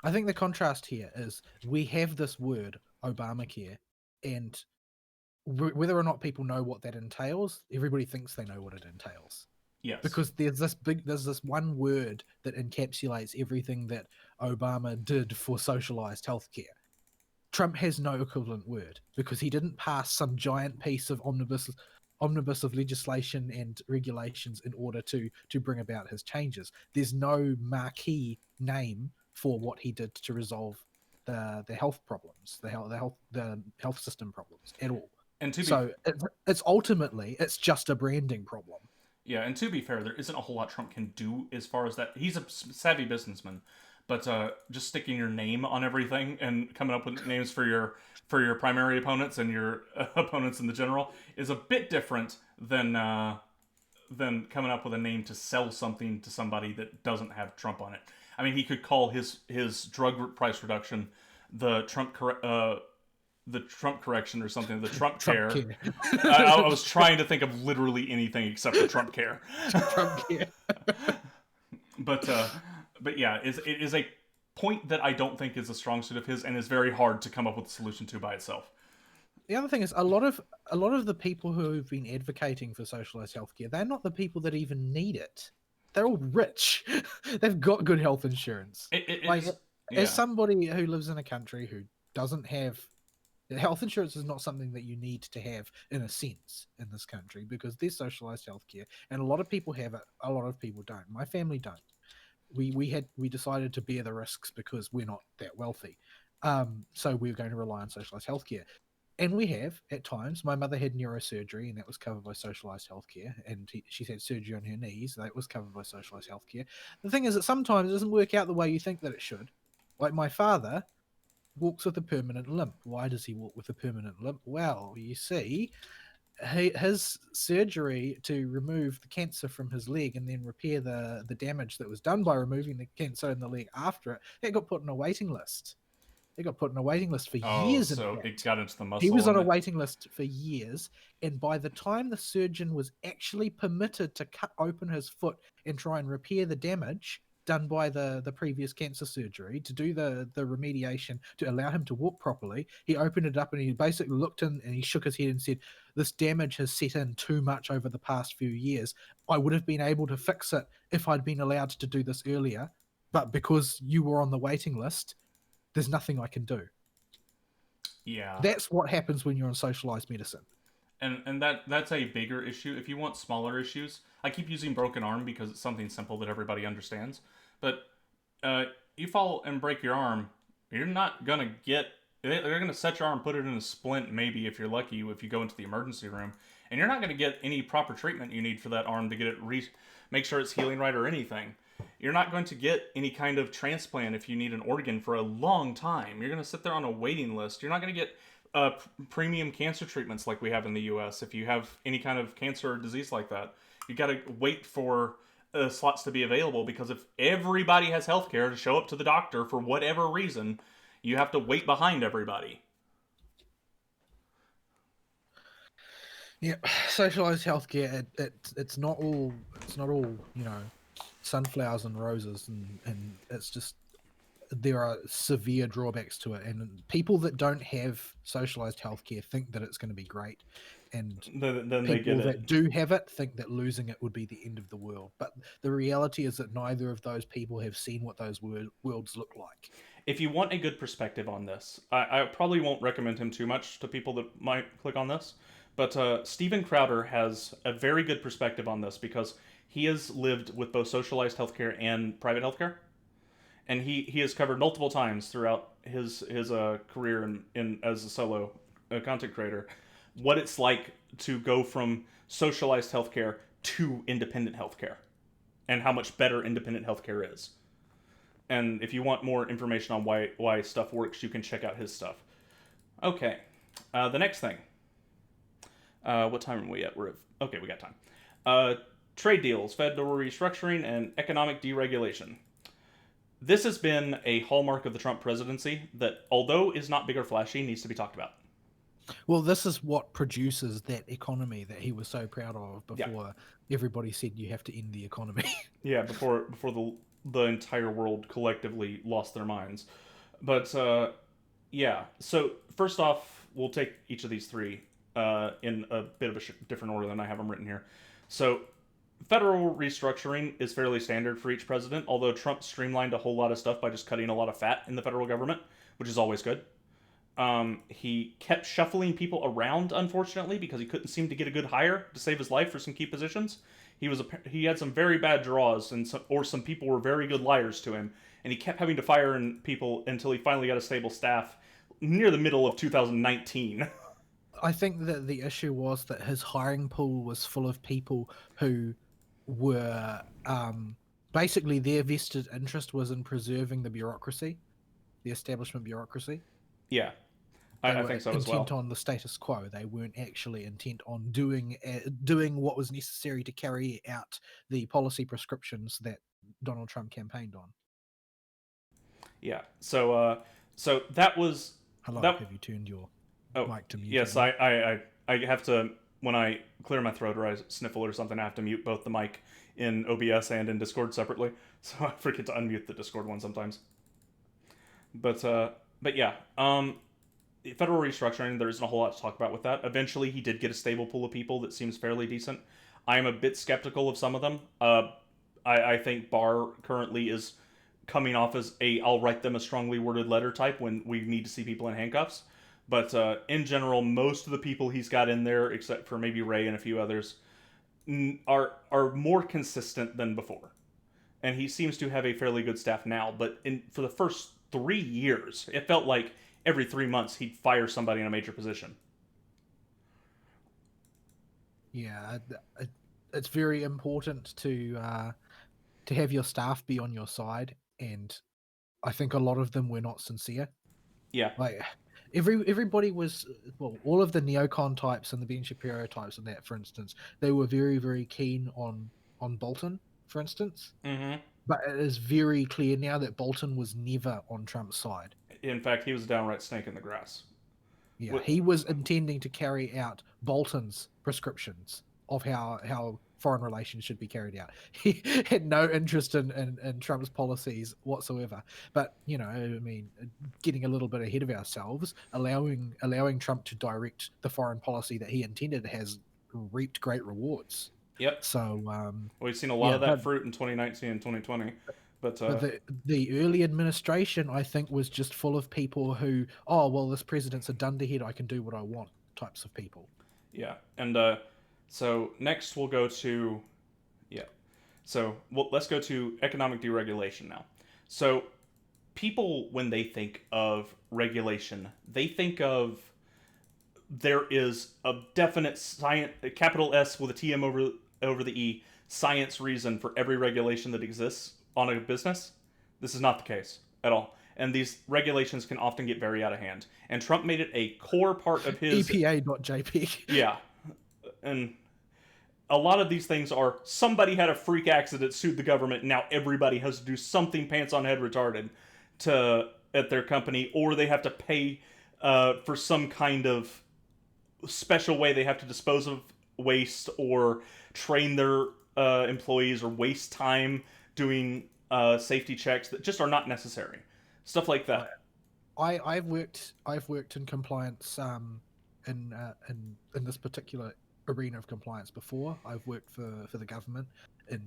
I think the contrast here is we have this word, Obamacare, and whether or not people know what that entails, everybody thinks they know what it entails. Yes. Because there's this one word that encapsulates everything that Obama did for socialized healthcare. Trump has no equivalent word because he didn't pass some giant piece of omnibus of legislation and regulations in order to bring about his changes. There's no marquee name for what he did to resolve the health problems, the health system problems at all. And it's ultimately just a branding problem. Yeah, and to be fair, there isn't a whole lot Trump can do as far as that. He's a savvy businessman, but just sticking your name on everything and coming up with names for your primary opponents and your opponents in the general is a bit different than coming up with a name to sell something to somebody that doesn't have Trump on it. I mean, he could call his drug price reduction the Trump correction or something, the Trump care. I was trying to think of literally anything except for Trump care. Trump care. But yeah, it is a point that I don't think is a strong suit of his, and is very hard to come up with a solution to by itself. The other thing is a lot of the people who've been advocating for socialized healthcare, they're not the people that even need it. They're all rich. They've got good health insurance. As somebody who lives in a country who doesn't have health insurance, is not something that you need to have in a sense in this country because there's socialized healthcare, and a lot of people have it. A lot of people don't. My family don't. we decided to bear the risks because we're not that wealthy. So we were going to rely on socialized healthcare. And we have at times. My mother had neurosurgery, and that was covered by socialized healthcare. And she's had surgery on her knees, that was covered by socialized healthcare. The thing is that sometimes it doesn't work out the way you think that it should. Like my father walks with a permanent limp. Why does he walk with a permanent limp? Well, you see, his surgery to remove the cancer from his leg and then repair the damage that was done by removing the cancer in the leg after it, that got put on a waiting list. They got put on a waiting list for Oh, years, in so it fact. got into the He was muscle on and a it. waiting list for years, and by the time the surgeon was actually permitted to cut open his foot and try and repair the damage done by the previous cancer surgery, to do the remediation to allow him to walk properly, he opened it up and he basically looked in and he shook his head and said, "This damage has set in too much over the past few years. I would have been able to fix it if I'd been allowed to do this earlier, but because you were on the waiting list, there's nothing I can do." Yeah. That's what happens when you're on socialized medicine. And that's a bigger issue. If you want smaller issues, I keep using broken arm because it's something simple that everybody understands. But you fall and break your arm, you're not gonna get. They're gonna set your arm, put it in a splint, maybe if you're lucky, if you go into the emergency room, and you're not gonna get any proper treatment you need for that arm to get it make sure it's healing right or anything. You're not going to get any kind of transplant if you need an organ for a long time. You're going to sit there on a waiting list. You're not going to get premium cancer treatments like we have in the U.S. if you have any kind of cancer or disease like that. You got to wait for slots to be available because if everybody has health care to show up to the doctor for whatever reason, you have to wait behind everybody. Yeah, socialized healthcare. It's not all. It's not all. Sunflowers and roses, and it's just there are severe drawbacks to it. And people that don't have socialized healthcare think that it's going to be great, and Then they people get it. that do have it think that losing it would be the end of the world. But the reality is that neither of those people have seen what those worlds look like. If you want a good perspective on this, I probably won't recommend him too much to people that might click on this. But Steven Crowder has a very good perspective on this because he has lived with both socialized healthcare and private healthcare, and he has covered multiple times throughout his career in as a solo content creator what it's like to go from socialized healthcare to independent healthcare, and how much better independent healthcare is. And if you want more information on why stuff works, you can check out his stuff. Okay, the next thing. What time are we at? Okay. We got time. Trade deals, federal restructuring, and economic deregulation. This has been a hallmark of the Trump presidency that, although is not big or flashy, needs to be talked about. Well, this is what produces that economy that he was so proud of Yeah, before everybody said you have to end the economy. yeah. Before the entire world collectively lost their minds, but yeah. So first off, we'll take each of these three in a bit of a different order than I have them written here. So federal restructuring is fairly standard for each president, although Trump streamlined a whole lot of stuff by just cutting a lot of fat in the federal government, which is always good. He kept shuffling people around, unfortunately, because he couldn't seem to get a good hire to save his life for some key positions. He had some very bad draws, and some people were very good liars to him, and he kept having to fire people until he finally got a stable staff near the middle of 2019. I think that the issue was that his hiring pool was full of people who were basically their vested interest was in preserving the bureaucracy, the establishment bureaucracy. Yeah, They I were think so as intent well. on the status quo. They weren't actually intent on doing what was necessary to carry out the policy prescriptions that Donald Trump campaigned on. Yeah. So that was Hello, that. have you turned your Oh, mic to mute yes. again? I have to when I clear my throat or I sniffle or something. I have to mute both the mic in OBS and in Discord separately. So I forget to unmute the Discord one sometimes. But yeah. Federal restructuring. There isn't a whole lot to talk about with that. Eventually, he did get a stable pool of people that seems fairly decent. I am a bit skeptical of some of them. I think Barr currently is coming off as I'll write them a strongly worded letter type when we need to see people in handcuffs. But in general, most of the people he's got in there, except for maybe Ray and a few others, are more consistent than before. and he seems to have a fairly good staff now. But for the first 3 years, it felt like every 3 months he'd fire somebody in a major position. Yeah, it's very important to have your staff be on your side, and I think a lot of them were not sincere. Yeah. Like everybody was, well, all of the neocon types and the Ben Shapiro types and that, for instance, they were very, very keen on Bolton, for instance. Mm-hmm. But it is very clear now that Bolton was never on Trump's side. In fact, he was a downright snake in the grass. Yeah, he was intending to carry out Bolton's prescriptions of how foreign relations should be carried out. He had no interest in Trump's policies whatsoever. But I mean, getting a little bit ahead of ourselves, allowing Trump to direct the foreign policy that he intended has reaped great rewards. Yep. So We've seen a lot yeah, of that fruit in 2019 and 2020. But But the early administration, I think, was just full of people who, oh well, this president's a dunderhead, I can do what I want, types of people. yeah, and so next we'll go to yeah. So let's go to economic deregulation now. So people, when they think of regulation, they think of there is a definite science, capital S with a TM over the E, science reason for every regulation that exists on a business. This is not the case at all. And these regulations can often get very out of hand. And Trump made it a core part of his EPA.jpg. Yeah. And a lot of these things are somebody had a freak accident, sued the government, and now everybody has to do something pants on head retarded to at their company, or they have to pay for some kind of special way they have to dispose of waste or train their employees or waste time doing safety checks that just are not necessary. Stuff like that. I've worked in compliance in this particular arena of compliance before. I've worked for the government in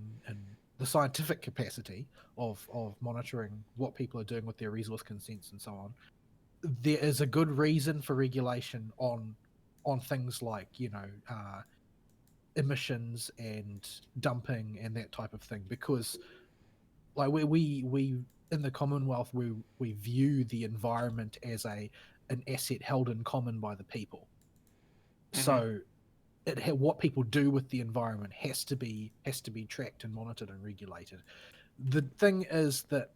the scientific capacity of monitoring what people are doing with their resource consents and so on. There is a good reason for regulation on things like emissions and dumping and that type of thing, because like we in the Commonwealth we view the environment as an asset held in common by the people. Mm-hmm. So what people do with the environment has to be tracked and monitored and regulated. The thing is that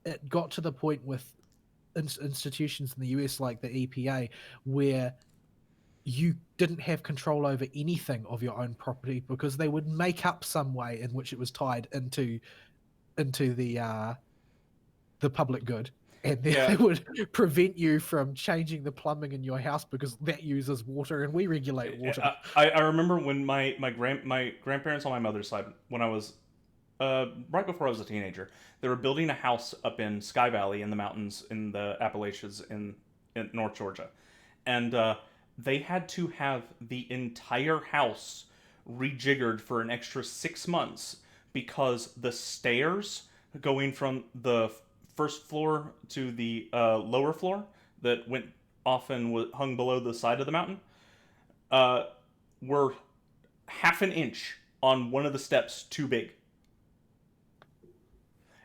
it got to the point with institutions in the US like the EPA where you didn't have control over anything of your own property, because they would make up some way in which it was tied into the public good, and then they would prevent you from changing the plumbing in your house because that uses water and we regulate water. I remember when my grandparents on my mother's side, when I was right before I was a teenager, they were building a house up in Sky Valley in the mountains in the Appalachians in North Georgia, and they had to have the entire house rejiggered for an extra 6 months because the stairs going from the first floor to the lower floor that went off and hung below the side of the mountain were half an inch on one of the steps too big.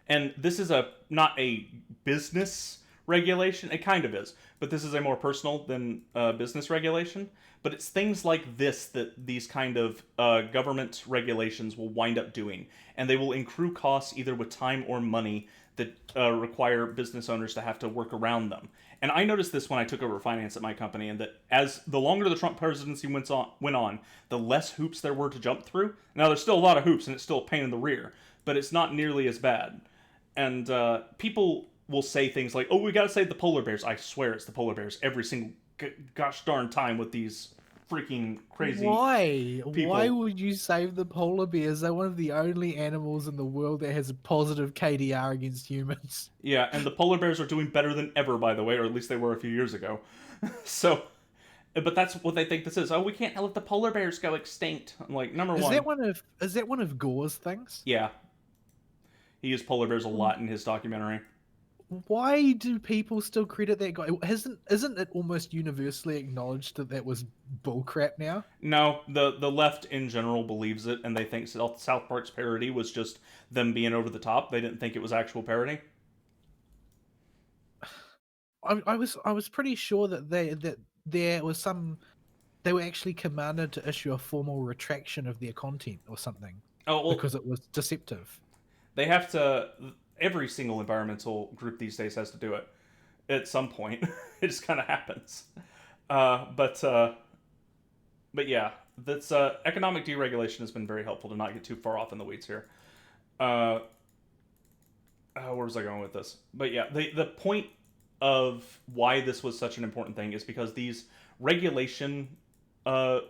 And this is not a business regulation. It kind of is, but this is a more personal than business regulation. But it's things like this that these kind of government regulations will wind up doing, and they will accrue costs either with time or money that require business owners to have to work around them. And I noticed this when I took over finance at my company, and that as the longer the Trump presidency went on, the less hoops there were to jump through. Now there's still a lot of hoops, and it's still a pain in the rear, but it's not nearly as bad. And people will say things like, "Oh, we got to save the polar bears." I swear it's the polar bears every single gosh darn time with these freaking crazy Why? people. Why would you save the polar bears? They're one of the only animals in the world that has a positive KDR against humans. Yeah, and the polar bears are doing better than ever, by the way, or at least they were a few years ago. So, but that's what they think this is. Oh, we can't let the polar bears go extinct. I'm like, number one. Is that one of Gore's things? Yeah. He used polar bears a lot in his documentary. Why do people still credit that guy? Isn't it almost universally acknowledged that that was bullcrap now? No, the left in general believes it, and they think South Park's parody was just them being over the top. They didn't think it was actual parody. I was pretty sure that there was some they were actually commanded to issue a formal retraction of their content or something Oh well, because it was deceptive. they have to. Every single environmental group these days has to do it at some point. It just kind of happens. Uh, but uh, but yeah, that's economic deregulation has been very helpful to not get too far off in the weeds here. Uh, where was I going with this? But yeah, the point of why this was such an important thing is because these regulation uh,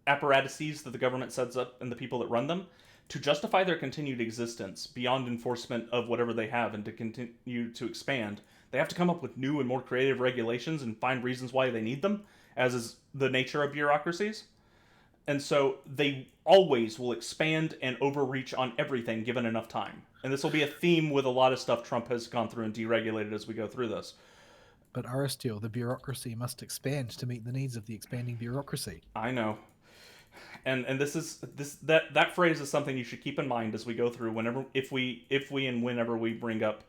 apparatuses that the government sets up and the people that run them, to justify their continued existence beyond enforcement of whatever they have and to continue to expand, they have to come up with new and more creative regulations and find reasons why they need them, as is the nature of bureaucracies. And so they always will expand and overreach on everything given enough time. And this will be a theme with a lot of stuff Trump has gone through and deregulated as we go through this. But Aristile, the bureaucracy must expand to meet the needs of the expanding bureaucracy. I know. And that phrase is something you should keep in mind as we go through whenever if we and whenever we bring up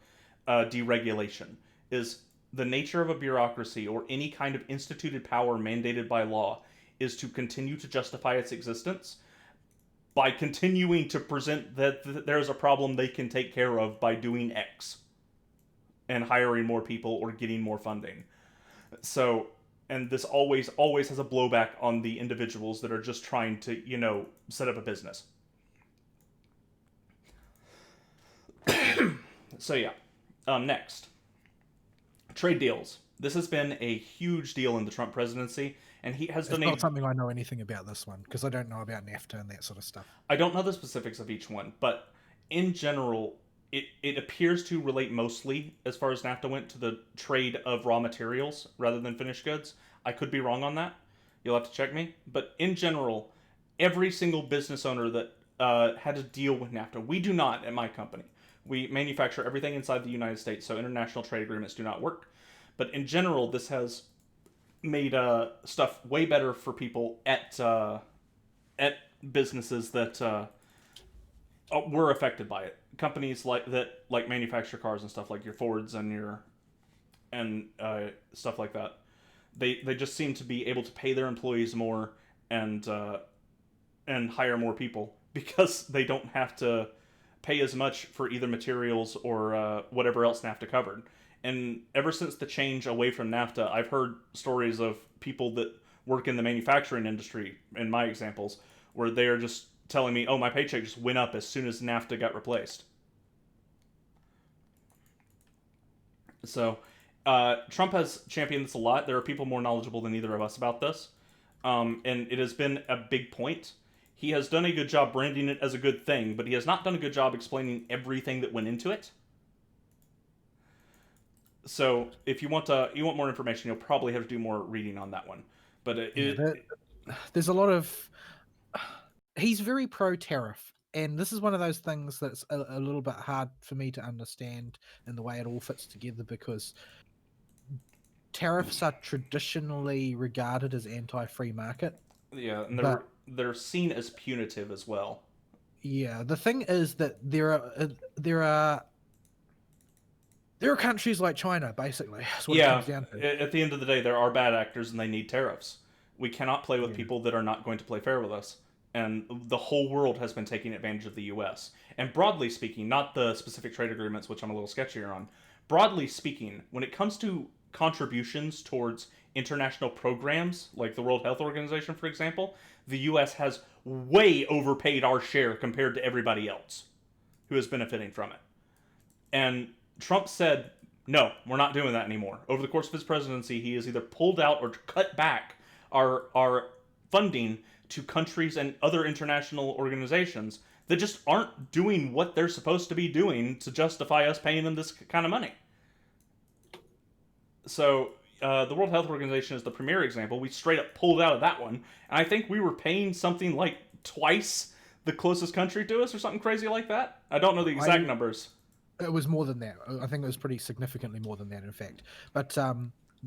deregulation is the nature of a bureaucracy or any kind of instituted power mandated by law is to continue to justify its existence by continuing to present that there's a problem they can take care of by doing X and hiring more people or getting more funding. So, and this always has a blowback on the individuals that are just trying to, set up a business. So yeah. Next, trade deals. This has been a huge deal in the Trump presidency, and he has It's done not a. something I know anything about this one because I don't know about NAFTA and that sort of stuff. I don't know the specifics of each one, but in general, it appears to relate mostly, as far as NAFTA went, to the trade of raw materials rather than finished goods. I could be wrong on that. You'll have to check me. But in general, every single business owner that had to deal with NAFTA, we do not at my company. We manufacture everything inside the United States, so international trade agreements do not work. But in general, this has made stuff way better for people at businesses that were affected by it. Companies like manufacture cars and stuff like your Fords and your and stuff like that. They just seem to be able to pay their employees more and hire more people because they don't have to pay as much for either materials or whatever else NAFTA covered. And ever since the change away from NAFTA, I've heard stories of people that work in the manufacturing industry, in my examples, where they are just telling me, oh, my paycheck just went up as soon as NAFTA got replaced. So, Trump has championed this a lot. There are people more knowledgeable than either of us about this. And it has been a big point. He has done a good job branding it as a good thing, but he has not done a good job explaining everything that went into it. So, if you want more information, you'll probably have to do more reading on that one. But there's a lot of he's very pro tariff, and this is one of those things that's a little bit hard for me to understand in the way it all fits together because tariffs are traditionally regarded as anti-free market. Yeah, and But they're seen as punitive as well. yeah, the thing is that there are countries like China, basically. That's what it Yeah, comes down to. at the end of the day, there are bad actors and they need tariffs. We cannot play with Yeah. people that are not going to play fair with us. And the whole world has been taking advantage of the US. And broadly speaking, not the specific trade agreements, which I'm a little sketchier on, broadly speaking, when it comes to contributions towards international programs, like the World Health Organization, for example, the US has way overpaid our share compared to everybody else who is benefiting from it. And Trump said, no, we're not doing that anymore. Over the course of his presidency, he has either pulled out or cut back our funding to countries and other international organizations that just aren't doing what they're supposed to be doing to justify us paying them this kind of money. So the World Health Organization is the premier example. We straight up pulled out of that one, and I think we were paying something like twice the closest country to us, or something crazy like that. I don't know the exact numbers. It was more than that. I think it was pretty significantly more than that, in fact. But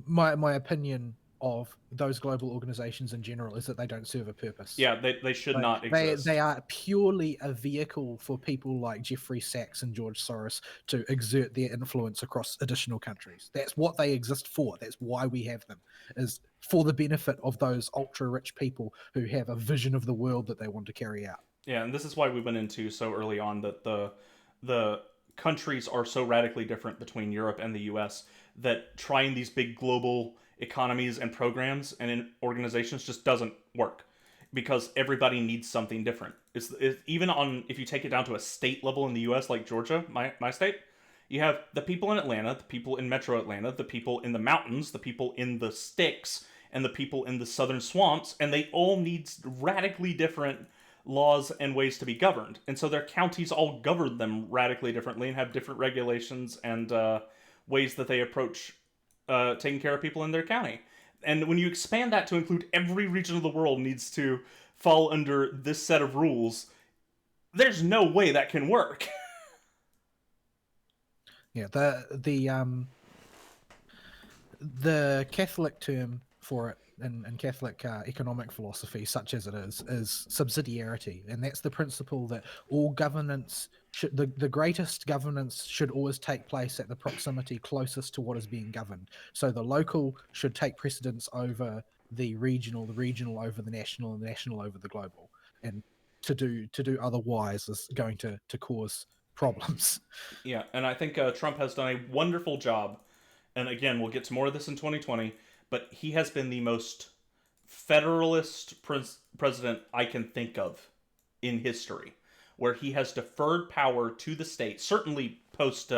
my opinion of those global organizations in general is that they don't serve a purpose. Yeah, they should Like, not they exist. are purely a vehicle for people like Jeffrey Sachs and George Soros to exert their influence across additional countries. That's what they exist for. That's why we have them, is for the benefit of those ultra rich people who have a vision of the world that they want to carry out. Yeah, and this is why we went into so early on that the countries are so radically different between Europe and the US that trying these big global economies and programs and organizations just doesn't work because everybody needs something different. It's even on if you take it down to a state level in the US like Georgia, my state, you have the people in Atlanta, the people in Metro Atlanta, the people in the mountains, the people in the sticks, and the people in the southern swamps, and they all need radically different laws and ways to be governed. And so their counties all govern them radically differently and have different regulations and ways that they approach taking care of people in their county. And when you expand that to include every region of the world needs to fall under this set of rules, there's no way that can work. Yeah, the Catholic term for it in Catholic economic philosophy, such as it is subsidiarity, and that's the principle that all governance should the greatest governance should always take place at the proximity closest to what is being governed. So the local should take precedence over the regional over the national, and the national over the global. And to do otherwise is going to cause problems. Yeah, and I think Trump has done a wonderful job. And again, we'll get to more of this in 2020, but he has been the most federalist president I can think of in history, where he has deferred power to the state. Certainly post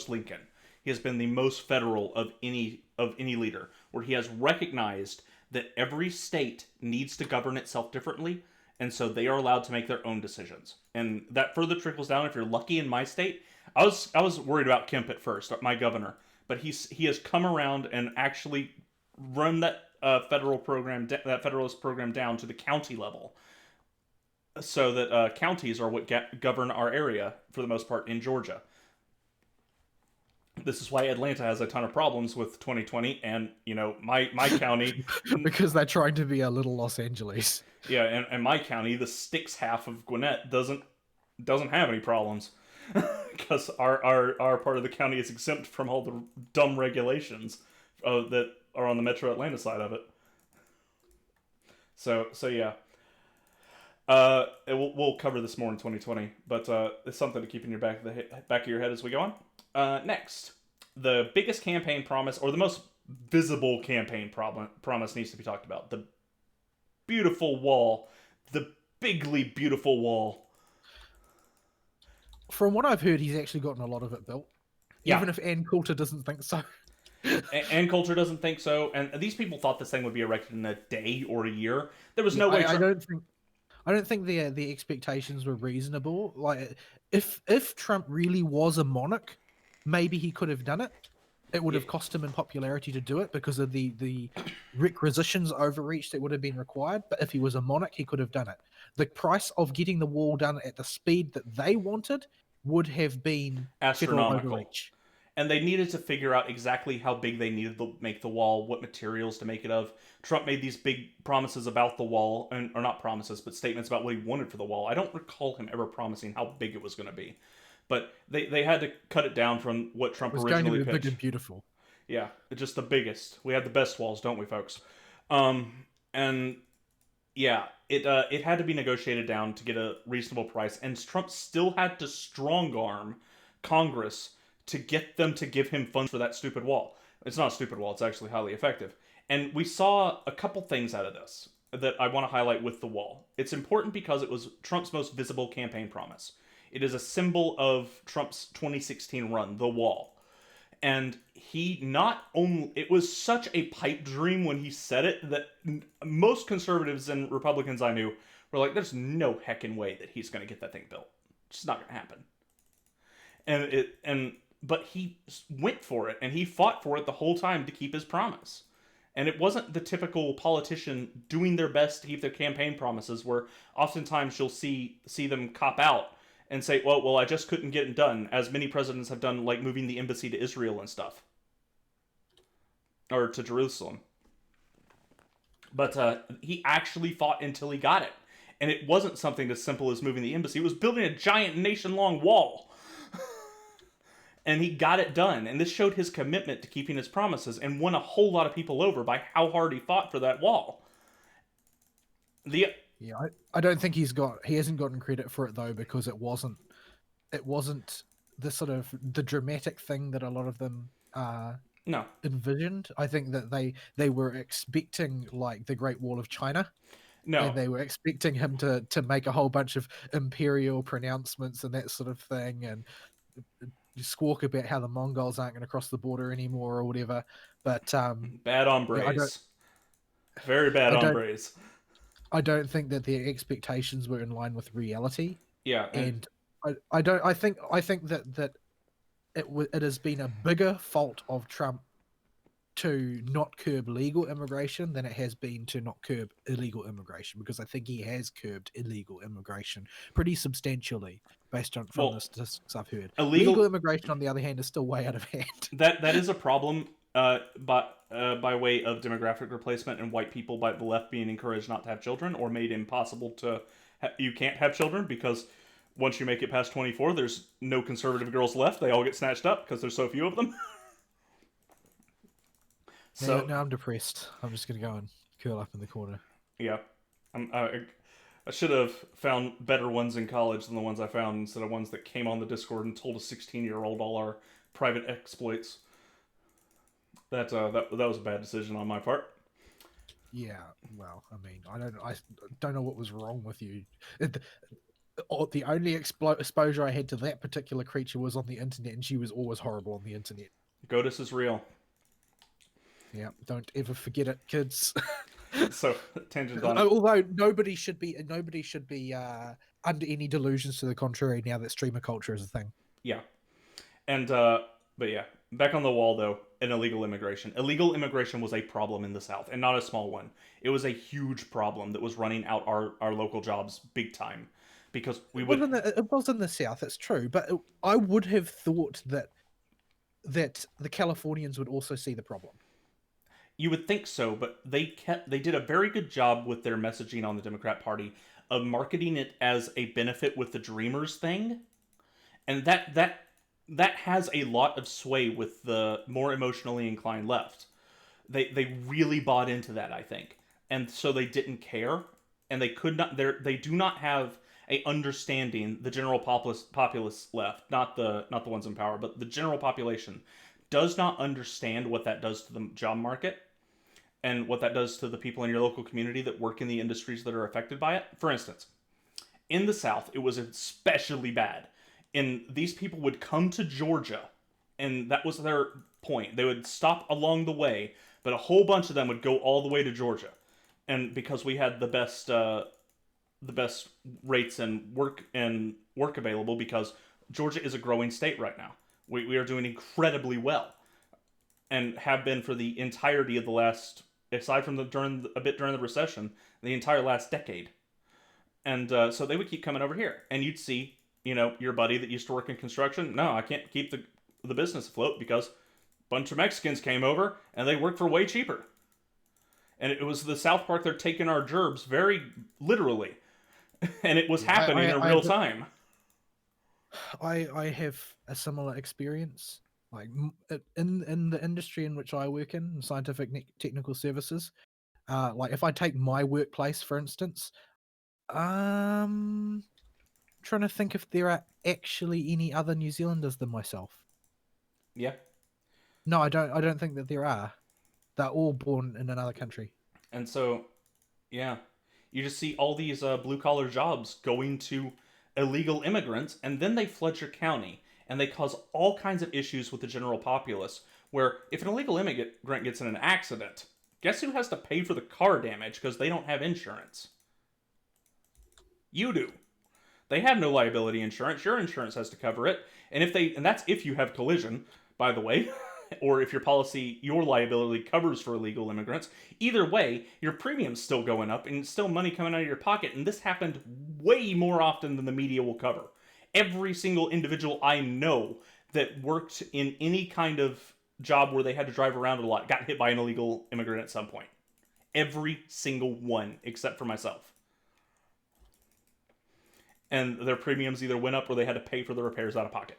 Lincoln, he has been the most federal of any leader, where he has recognized that every state needs to govern itself differently, and so they are allowed to make their own decisions. And that further trickles down. If you're lucky in my state, I was worried about Kemp at first, my governor, but he has come around and actually run that that federalist program down to the county level, so that counties are what govern our area for the most part in Georgia. This is why Atlanta has a ton of problems with 2020, and my county, Because they're trying to be a little Los Angeles. yeah, and my county, the sticks half of Gwinnett doesn't have any problems because our part of the county is exempt from all the dumb regulations that are on the Metro Atlanta side of it. So yeah, we'll cover this more in 2020, but it's something to keep in your back of your head as we go on. Next, the biggest campaign promise, or the most visible campaign promise, needs to be talked about. The beautiful wall, the bigly beautiful wall. From what I've heard, he's actually gotten a lot of it built. Yeah. Even if Ann Coulter doesn't think so. And Coulter doesn't think so, and these people thought this thing would be erected in a day or a year. There was no way. I don't think the expectations were reasonable. Like, if Trump really was a monarch, maybe he could have done it. It would have cost him in popularity to do it because of the requisitions overreach that would have been required. But if he was a monarch, he could have done it. The price of getting the wall done at the speed that they wanted would have been astronomical. Overreach. And they needed to figure out exactly how big they needed to make the wall, what materials to make it of. Trump made these big promises about the wall, or not promises, but statements about what he wanted for the wall. I don't recall him ever promising how big it was going to be. But they had to cut it down from what Trump originally pitched. It was going to be big and beautiful. Yeah, just the biggest. We have the best walls, don't we, folks? And yeah, it had to be negotiated down to get a reasonable price, and Trump still had to strong arm Congress to get them to give him funds for that stupid wall. It's not a stupid wall, it's actually highly effective. And we saw a couple things out of this that I want to highlight with the wall. It's important because it was Trump's most visible campaign promise. It is a symbol of Trump's 2016 run, the wall. And he not only, it was such a pipe dream when he said it that most conservatives and Republicans I knew were like, there's no heckin' way that he's going to get that thing built. It's just not going to happen. But he went for it, and he fought for it the whole time to keep his promise. And it wasn't the typical politician doing their best to keep their campaign promises, where oftentimes you'll see them cop out and say, well, I just couldn't get it done, as many presidents have done, like moving the embassy to Israel and stuff, or to Jerusalem. But he actually fought until he got it. And it wasn't something as simple as moving the embassy. It was building a giant nation-long wall. And he got it done. And this showed his commitment to keeping his promises and won a whole lot of people over by how hard he fought for that wall. Yeah, I don't think he hasn't gotten credit for it though, because it wasn't the sort of the dramatic thing that a lot of them No. envisioned. I think that they were expecting like the Great Wall of China. No. And they were expecting him to make a whole bunch of imperial pronouncements and that sort of thing, and squawk about how the Mongols aren't going to cross the border anymore or whatever. But bad hombres. Very bad hombres. I don't think that their expectations were in line with reality. Yeah, and I think that it has been a bigger fault of Trump to not curb legal immigration than it has been to not curb illegal immigration, because I think he has curbed illegal immigration pretty substantially based on from the statistics I've heard. Legal immigration, on the other hand, is still way out of hand. That is a problem, by way of demographic replacement and white people by the left being encouraged not to have children or made impossible to you can't have children because once you make it past 24, there's no conservative girls left. They all get snatched up because there's so few of them. So now I'm depressed. I'm just gonna go and curl up in the corner. Yeah, I should have found better ones in college than the ones I found, instead of ones that came on the Discord and told a 16-year-old all our private exploits. That was a bad decision on my part. Yeah, well, I mean, I don't know what was wrong with you. The only exposure I had to that particular creature was on the internet, and she was always horrible on the internet. Godus is real. Yeah, don't ever forget it, kids. So, tangent on. Although nobody should be under any delusions to the contrary now that streamer culture is a thing. Yeah, and but yeah, back on the wall though, and illegal immigration. Illegal immigration was a problem in the South, and not a small one. It was a huge problem that was running out our local jobs big time, because it was in the South. It's true, but I would have thought that the Californians would also see the problem. You would think so, but they did a very good job with their messaging on the Democrat Party of marketing it as a benefit with the Dreamers thing, and that has a lot of sway with the more emotionally inclined left. They really bought into that, I think, and so they didn't care, and they could not. They do not have a understanding. The general populace left, not the ones in power, but the general population does not understand what that does to the job market and what that does to the people in your local community that work in the industries that are affected by it. For instance, in the South, it was especially bad. And these people would come to Georgia, and that was their point. They would stop along the way, but a whole bunch of them would go all the way to Georgia. And because we had the best rates and work available, because Georgia is a growing state right now. We are doing incredibly well, and have been for the entirety of the last, aside from during the recession, the entire last decade. And so they would keep coming over here, and you'd see, your buddy that used to work in construction. No, I can't keep the business afloat because a bunch of Mexicans came over and they worked for way cheaper. And it was the South Park. They're taking our gerbs very literally, and it was happening in real time. I have a similar experience, like in the industry in which I work in scientific technical services. Like if I take my workplace, for instance, trying to think if there are actually any other New Zealanders than myself. Yeah. No, I don't think that there are. They're all born in another country. And so, yeah, you just see all these blue-collar jobs going to illegal immigrants, and then they flood your county, and they cause all kinds of issues with the general populace, where if an illegal immigrant gets in an accident, guess who has to pay for the car damage because they don't have insurance? You do. They have no liability insurance. Your insurance has to cover it. And that's if you have collision, by the way, or if your liability covers for illegal immigrants. Either way, your premium's still going up and still money coming out of your pocket. And this happened way more often than the media will cover. Every single individual I know that worked in any kind of job where they had to drive around a lot got hit by an illegal immigrant at some point. Every single one, except for myself. And their premiums either went up or they had to pay for the repairs out of pocket.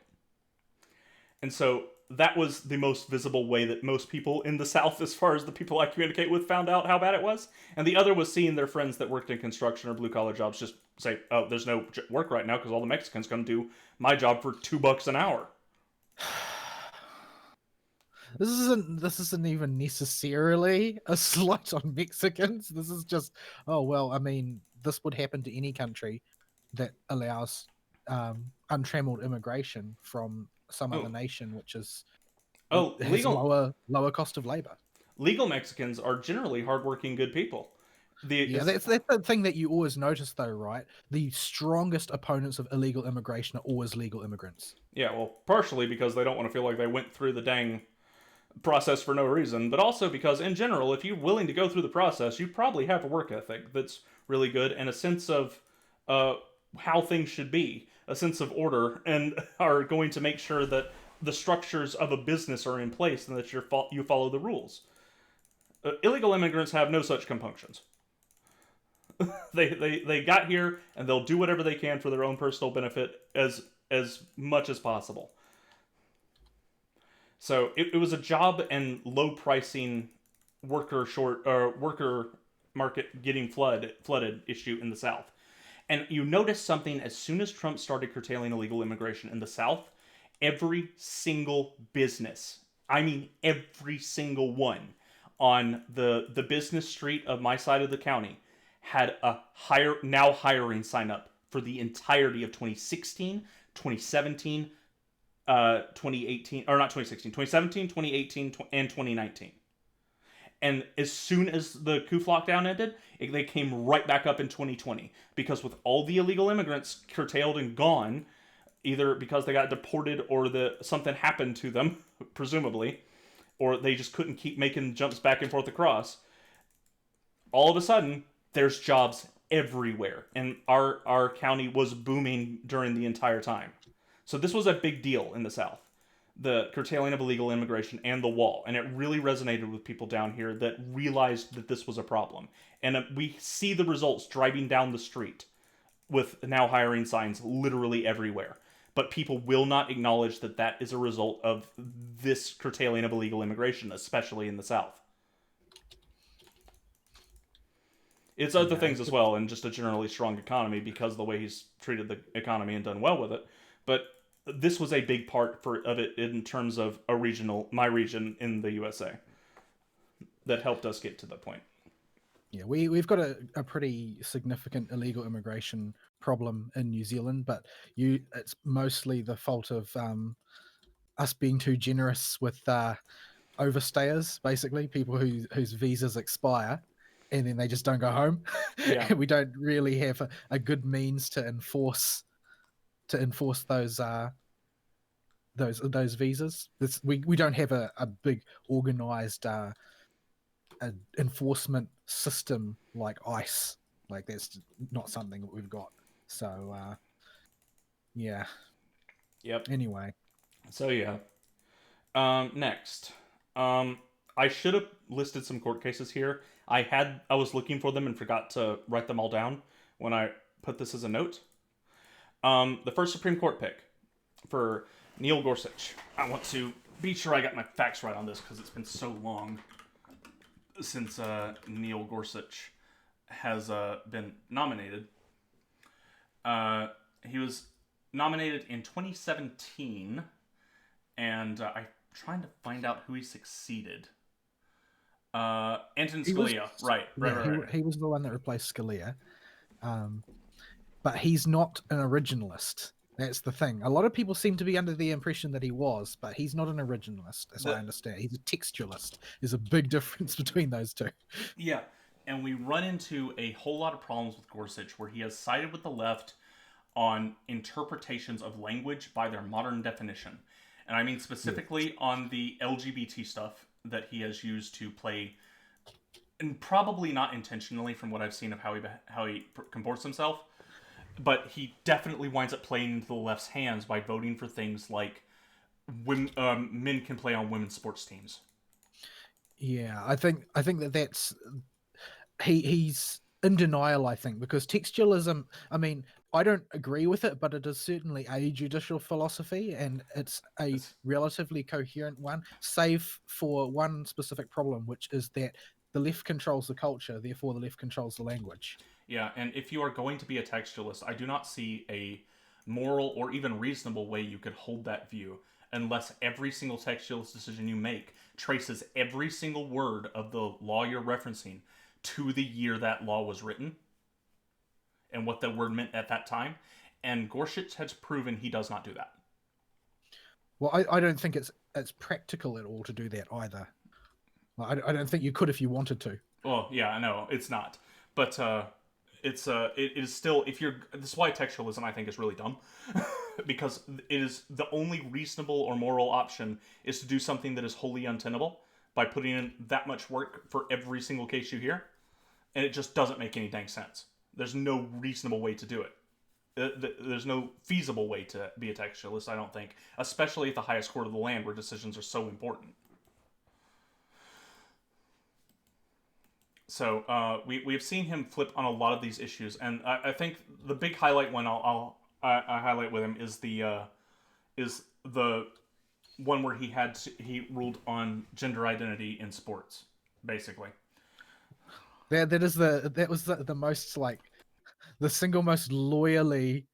And so that was the most visible way that most people in the South, as far as the people I communicate with, found out how bad it was. And the other was seeing their friends that worked in construction or blue collar jobs just say, "Oh, there's no work right now because all the Mexicans come do my job for $2 an hour." This isn't even necessarily a slight on Mexicans. This is just, oh well, I mean, this would happen to any country that allows untrammeled immigration from some other Oh, nation, which is oh, has lower cost of labor. legal Mexicans are generally hardworking, good people. The Yeah, that's the thing that you always notice, though, right? The strongest opponents of illegal immigration are always legal immigrants. Yeah, well, partially because they don't want to feel like they went through the dang process for no reason, but also because in general, if you're willing to go through the process, you probably have a work ethic that's really good and a sense of uh, how things should be, a sense of order, and are going to make sure that the structures of a business are in place and that you follow the rules. Illegal immigrants have no such compunctions. They got here and they'll do whatever they can for their own personal benefit as much as possible. So it was a job and low pricing worker market getting flooded issue in the South. And you notice something as soon as Trump started curtailing illegal immigration in the South, every single business, I mean every single one on the business street of my side of the county had a now hiring sign up for the entirety of 2016, 2017, 2018, or not 2016, 2017, 2018, and 2019. And as soon as the coup lockdown ended, they came right back up in 2020 because with all the illegal immigrants curtailed and gone, either because they got deported or something happened to them, presumably, or they just couldn't keep making jumps back and forth across. All of a sudden, there's jobs everywhere, and our county was booming during the entire time. So this was a big deal in the South, the curtailing of illegal immigration and the wall, and it really resonated with people down here that realized that this was a problem. And we see the results driving down the street with now hiring signs literally everywhere. But people will not acknowledge that that is a result of this curtailing of illegal immigration, especially in the South. It's other Yeah, things as well, and just a generally strong economy because of the way he's treated the economy and done well with it. But this was a big part of it in terms of my region in the USA that helped us get to the point. yeah, we've got a pretty significant illegal immigration problem in New Zealand, but it's mostly the fault of us being too generous with overstayers, basically people whose visas expire and then they just don't go home. Yeah. And we don't really have a good means to enforce those visas. We don't have a big organized enforcement system like ICE. Like that's not something that we've got. So yeah. Yep. Anyway, So yeah. Next. I should have listed some court cases here. I was looking for them and forgot to write them all down when I put this as a note. The first Supreme Court pick for Neil Gorsuch. I want to be sure I got my facts right on this because it's been so long since Neil Gorsuch has been nominated. He was nominated in 2017, and I'm trying to find out who he succeeded. Anton Scalia, right. He was the one that replaced Scalia, but he's not an originalist. That's the thing. A lot of people seem to be under the impression that he was, but he's not an originalist, as I understand. He's a textualist. There's a big difference between those two. Yeah, and we run into a whole lot of problems with Gorsuch where he has sided with the left on interpretations of language by their modern definition. And I mean specifically on the LGBT stuff that he has used to play, and probably not intentionally from what I've seen of how he comports himself, but he definitely winds up playing into the left's hands by voting for things like men can play on women's sports teams. Yeah, I think that's he's in denial, I think, because textualism, I mean, I don't agree with it, but it is certainly a judicial philosophy, and it's a It's, relatively coherent one, save for one specific problem, which is that the left controls the culture, therefore the left controls the language. yeah, and if you are going to be a textualist, I do not see a moral or even reasonable way you could hold that view unless every single textualist decision you make traces every single word of the law you're referencing to the year that law was written and what the word meant at that time. And Gorsuch has proven he does not do that. Well, I don't think it's practical at all to do that either. I don't think you could if you wanted to. Well, yeah, I know it's not, but it is still if you're. This is why textualism I think is really dumb, because it is the only reasonable or moral option is to do something that is wholly untenable by putting in that much work for every single case you hear, and it just doesn't make any dang sense. There's no reasonable way to do it. There's no feasible way to be a textualist, I don't think, especially at the highest court of the land where decisions are so important. So we have seen him flip on a lot of these issues, and I think the big highlight one I highlight with him is the one where he ruled on gender identity in sports, basically. That was the most like the single most lawyerly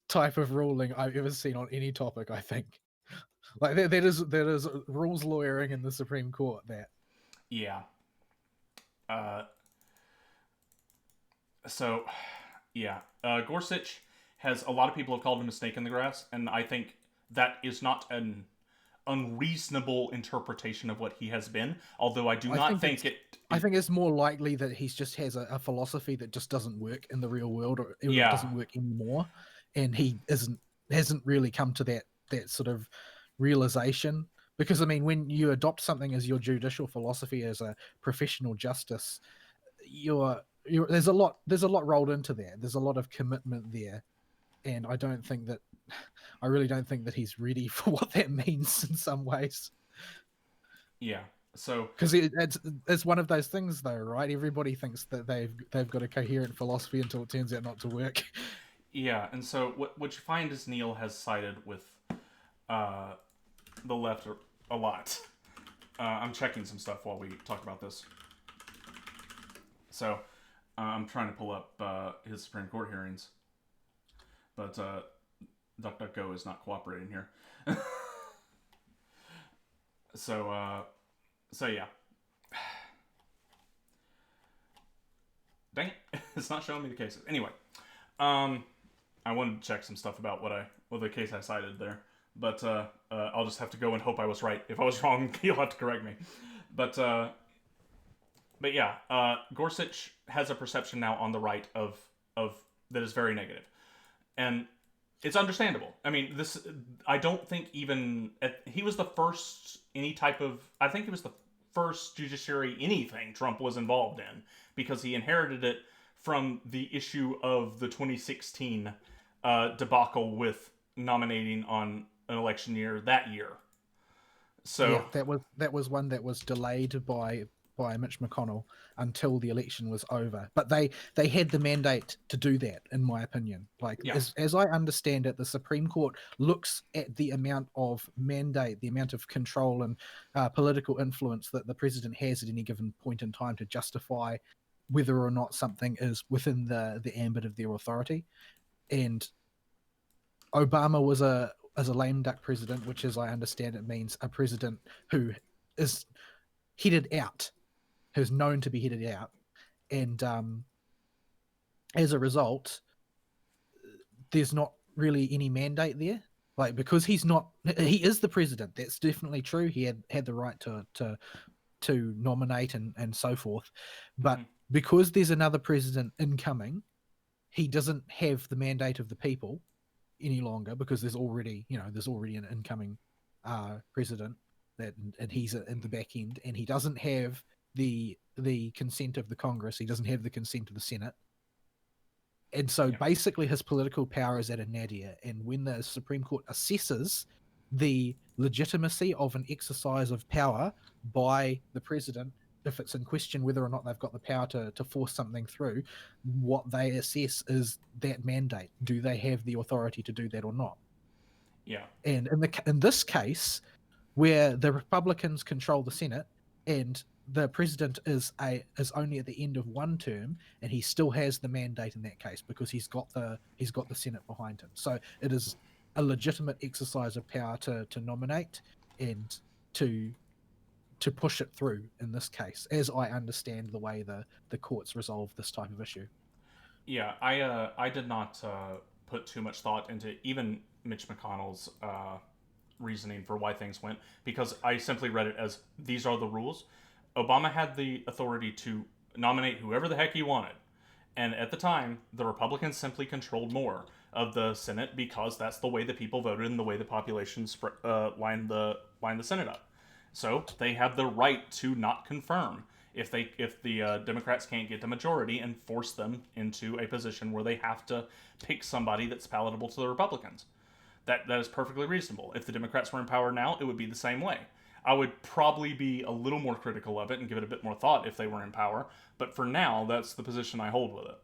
type of ruling I've ever seen on any topic. I think like that is rules lawyering in the Supreme Court. That Yeah. Uh, so, yeah, Gorsuch has a lot of people have called him a snake in the grass, and I think that is not an unreasonable interpretation of what he has been. Although I do I not think think it's I think it's more likely that he just has a philosophy that just doesn't work in the real world, or it yeah, doesn't work anymore, and he hasn't really come to that sort of realization. Because I mean, when you adopt something as your judicial philosophy as a professional justice, you're there's a lot rolled into that. There's a lot of commitment there, and I really don't think that he's ready for what that means in some ways. yeah. So Because it's one of those things, though, right? Everybody thinks that they've got a coherent philosophy until it turns out not to work. yeah, and so what you find is Neil has sided with uh, the left a lot. I'm checking some stuff while we talk about this. So I'm trying to pull up his Supreme Court hearings, but DuckDuckGo is not cooperating here. So so yeah. Dang it, it's not showing me the cases. Anyway, um, I wanted to check some stuff about what the case I cited there, but I'll just have to go and hope I was right. If I was wrong, you'll have to correct me. But but yeah, Gorsuch has a perception now on the right of that is very negative, and it's understandable. I mean, this I don't think even he was the first any type of I think he was the first judiciary anything Trump was involved in because he inherited it from the issue of the 2016 debacle with nominating on an election year that year. So Yeah, that was one that was delayed by Mitch McConnell until the election was over. But they had the mandate to do that, in my opinion. Like yeah, as I understand it, the Supreme Court looks at the amount of mandate, the amount of control and political influence that the president has at any given point in time to justify whether or not something is within the ambit of their authority. And Obama was a lame duck president, which, as I understand it, means a president who is headed out, who's known to be headed out, and as a result, there's not really any mandate there. Like because he is the president. That's definitely true. He had the right to nominate and so forth, but mm-hmm, because there's another president incoming, he doesn't have the mandate of the people any longer because there's already an incoming president that and he's in the back end and he doesn't have the consent of the Congress. He doesn't have the consent of the Senate. And so Yeah. basically his political power is at a nadir. And when the Supreme Court assesses the legitimacy of an exercise of power by the president, if it's in question whether or not they've got the power to force something through, what they assess is that mandate. Do they have the authority to do that or not? Yeah. And in this case, where the Republicans control the Senate and the president is only at the end of one term, and he still has the mandate in that case because he's got the Senate behind him. So it is a legitimate exercise of power to nominate and to push it through in this case, as I understand the way the courts resolve this type of issue. Yeah, I did not put too much thought into even Mitch McConnell's reasoning for why things went, because I simply read it as these are the rules. Obama had the authority to nominate whoever the heck he wanted, and at the time, the Republicans simply controlled more of the Senate because that's the way the people voted and the way the population lined the Senate up. So they have the right to not confirm if the Democrats can't get the majority and force them into a position where they have to pick somebody that's palatable to the Republicans. That is perfectly reasonable. If the Democrats were in power now, it would be the same way. I would probably be a little more critical of it and give it a bit more thought if they were in power, but for now, that's the position I hold with it.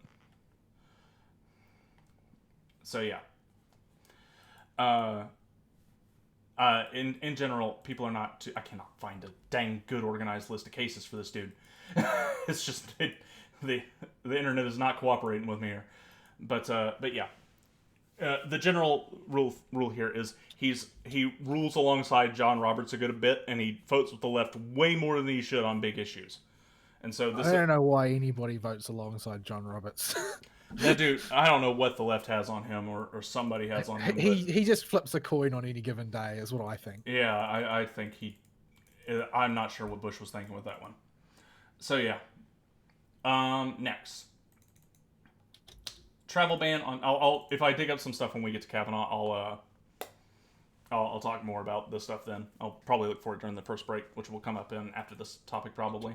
So yeah. In general, people are not too, I cannot find a dang good organized list of cases for this dude. It's just the internet is not cooperating with me here. But yeah. The general rule here is he rules alongside John Roberts a good bit, and he votes with the left way more than he should on big issues. And so I don't know why anybody votes alongside John Roberts. That dude, I don't know what the left has on him or somebody has on him. He just flips a coin on any given day, is what I think. Yeah, I think I'm not sure what Bush was thinking with that one. So yeah. Next. Travel ban on. I'll if I dig up some stuff when we get to Kavanaugh, I'll talk more about this stuff then. I'll probably look for it during the first break, which will come up in after this topic probably.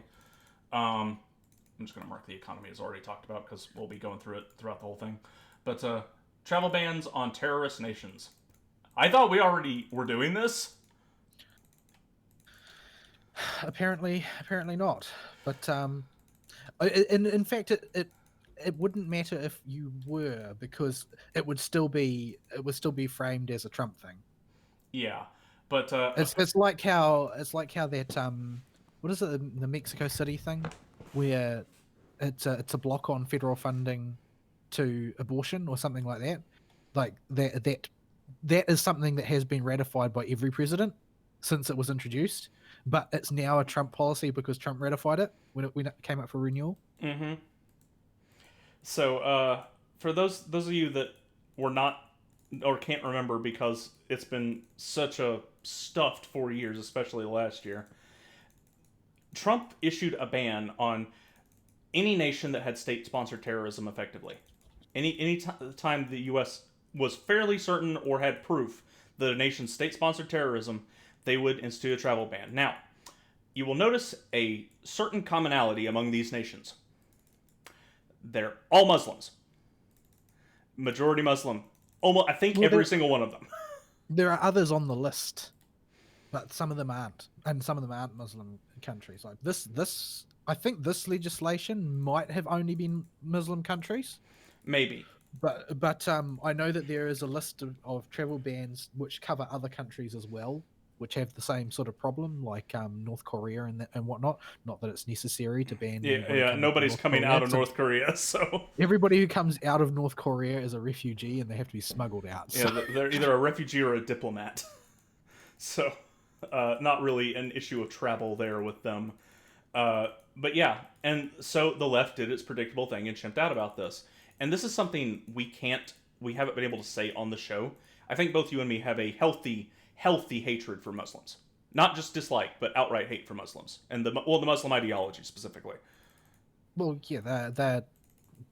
I'm just going to mark the economy as already talked about because we'll be going through it throughout the whole thing. But travel bans on terrorist nations. I thought we already were doing this. Apparently not. But in fact, it wouldn't matter if you were, because it would still be framed as a Trump thing. Yeah, but it's like how that what is it, the Mexico City thing, where it's a block on federal funding to abortion or something like that. Like that is something that has been ratified by every president since it was introduced, but it's now a Trump policy because Trump ratified it when it came up for renewal. Mm-hmm. So for those of you that were not or can't remember because it's been such a stuffed 4 years, especially last year, Trump issued a ban on any nation that had state-sponsored terrorism effectively. Any time the U.S. was fairly certain or had proof that a nation's state-sponsored terrorism, they would institute a travel ban. Now, you will notice a certain commonality among these nations. They're all Muslims. Majority Muslim. Almost, I think every single one of them. There are others on the list, but some of them aren't, and some of them aren't Muslim countries. Like this, I think this legislation might have only been Muslim countries. Maybe. But I know that there is a list of travel bans which cover other countries as well, which have the same sort of problem, like North Korea and whatnot. Not that it's necessary to ban. Yeah. Nobody's coming out of North Korea, so everybody who comes out of North Korea is a refugee, and they have to be smuggled out. So. Yeah, they're either a refugee or a diplomat. So, not really an issue of travel there with them. But yeah, and so the left did its predictable thing and chimped out about this. And this is something we haven't been able to say on the show. I think both you and me have a healthy hatred for Muslims. Not just dislike, but outright hate for Muslims. And the Muslim ideology specifically. Well, yeah, they're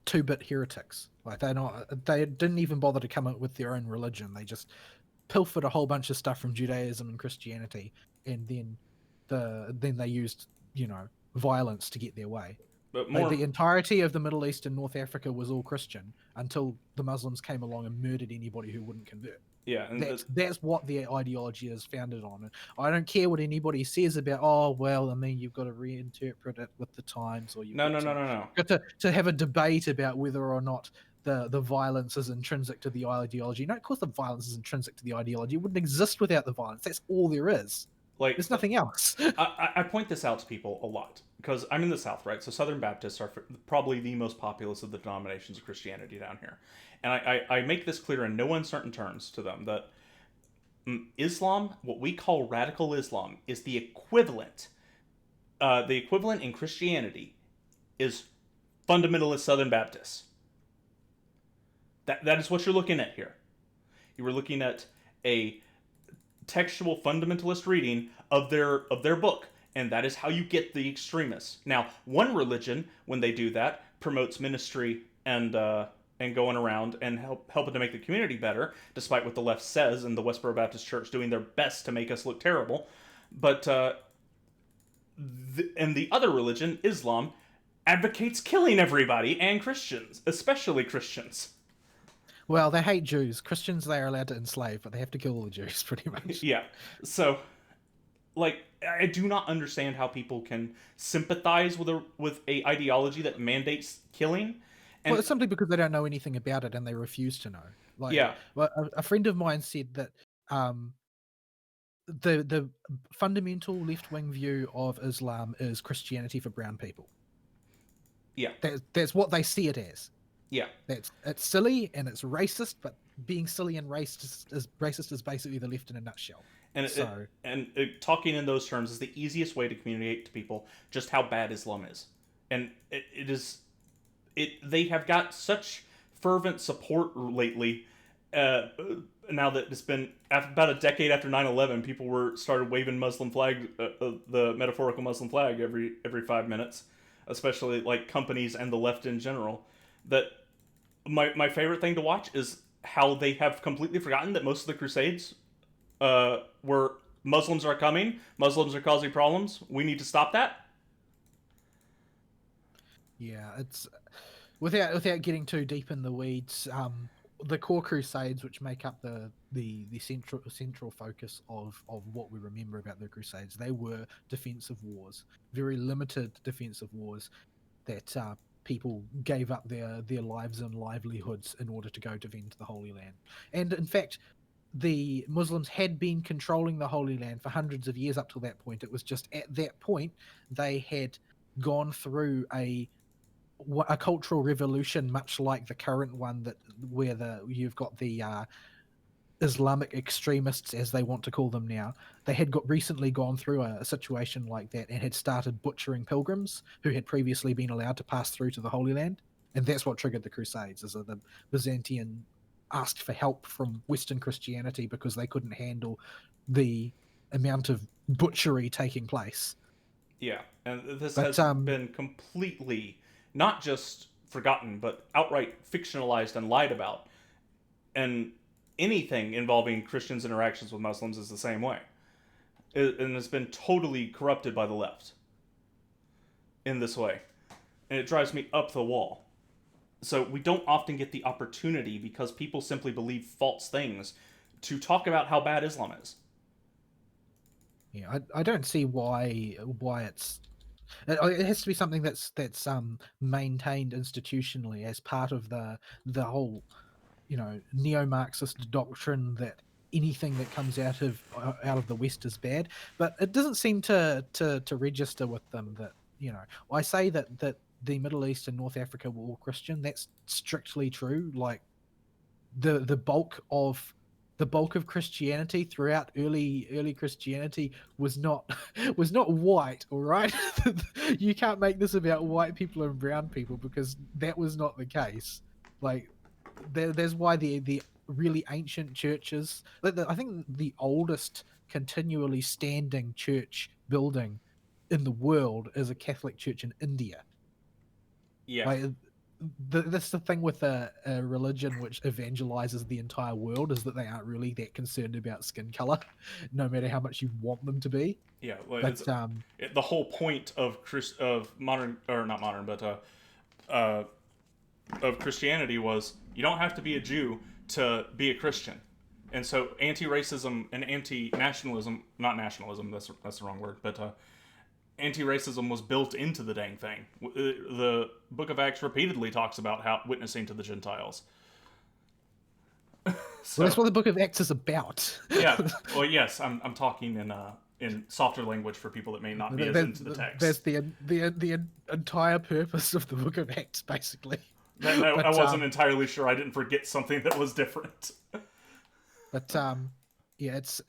two-bit heretics. Like they didn't even bother to come up with their own religion. They just pilfered a whole bunch of stuff from Judaism and Christianity, and then they used, violence to get their way. But Like more, the entirety of the Middle East and North Africa was all Christian until the Muslims came along and murdered anybody who wouldn't convert. yeah, and That's what their ideology is founded on. I don't care what anybody says about. Oh well, I mean, you've got to reinterpret it with the times, or you've no, got no, to no, no, no. have a debate about whether or not the violence is intrinsic to the ideology. No, of course the violence is intrinsic to the ideology. It wouldn't exist without the violence. That's all there is. Like, There's nothing else. I point this out to people a lot because I'm in the South, right? So Southern Baptists are probably the most populous of the denominations of Christianity down here. And I make this clear in no uncertain terms to them that Islam, what we call radical Islam, is the equivalent. The equivalent in Christianity is fundamentalist Southern Baptists. That is what you're looking at here. You were looking at a textual fundamentalist reading of their book, and that is how you get the extremists. Now, one religion, when they do that, promotes ministry and going around and helping to make the community better, despite what the left says, and the Westboro Baptist Church doing their best to make us look terrible. But and the other religion, Islam, advocates killing everybody and Christians, especially Christians. Well, they hate Jews. Christians they are allowed to enslave, but they have to kill all the Jews pretty much. Yeah. So, like, I do not understand how people can sympathize with a ideology that mandates killing. And Well, it's simply because they don't know anything about it and they refuse to know. Like, yeah, well, a friend of mine said that the fundamental left wing view of Islam is Christianity for brown people. yeah, That's what they see it as. yeah. It's silly and it's racist, but being silly and racist is basically the left in a nutshell. And talking in those terms is the easiest way to communicate to people just how bad Islam is. And it is they have got such fervent support lately. Now that it's been about a decade after 9/11, people started waving Muslim flag, the metaphorical Muslim flag every 5 minutes, especially like companies and the left in general. That my favorite thing to watch is how they have completely forgotten that most of the Crusades were Muslims are coming, Muslims are causing problems. We need to stop that. Yeah, it's without getting too deep in the weeds. The core Crusades, which make up the central focus of what we remember about the Crusades, they were defensive wars, very limited defensive wars that people gave up their lives and livelihoods in order to go defend the Holy Land. And in fact, the Muslims had been controlling the Holy Land for hundreds of years up to that point. It was just at that point they had gone through a cultural revolution, much like the current one where you've got the Islamic extremists, as they want to call them now. They had recently gone through a situation like that and had started butchering pilgrims who had previously been allowed to pass through to the Holy Land, and that's what triggered the Crusades. Is that the Byzantian asked for help from Western Christianity because they couldn't handle the amount of butchery taking place. Yeah, and this has been completely not just forgotten, but outright fictionalized and lied about. And anything involving Christians' interactions with Muslims is the same way. And it's been totally corrupted by the left in this way. And it drives me up the wall. So we don't often get the opportunity, because people simply believe false things, to talk about how bad Islam is. Yeah, I don't see why it has to be something that's maintained institutionally as part of the whole neo-Marxist doctrine that anything that comes out of the West is bad. But it doesn't seem to register with them that I say that the Middle East and North Africa were all Christian. That's strictly true. Like the bulk of Christianity throughout early Christianity was not white. All right, you can't make this about white people and brown people, because that was not the case. Like there's why the really ancient churches. I think the oldest continually standing church building in the world is a Catholic church in India. Yeah. Like that's the thing with a religion which evangelizes the entire world, is that they aren't really that concerned about skin color, no matter how much you want them to be. Yeah, well, But the whole point of modern, or not modern, but uh, of Christianity was you don't have to be a Jew to be a Christian. And so anti-racism and anti-nationalism, not nationalism, that's the wrong word, but anti-racism was built into the dang thing. The Book of Acts repeatedly talks about how witnessing to the Gentiles. well, that's what the Book of Acts is about. Yeah, well, yes, I'm talking in softer language for people that may not be as into the text. That's the entire purpose of the Book of Acts, basically. I wasn't entirely sure. I didn't forget something that was different. But yeah, it's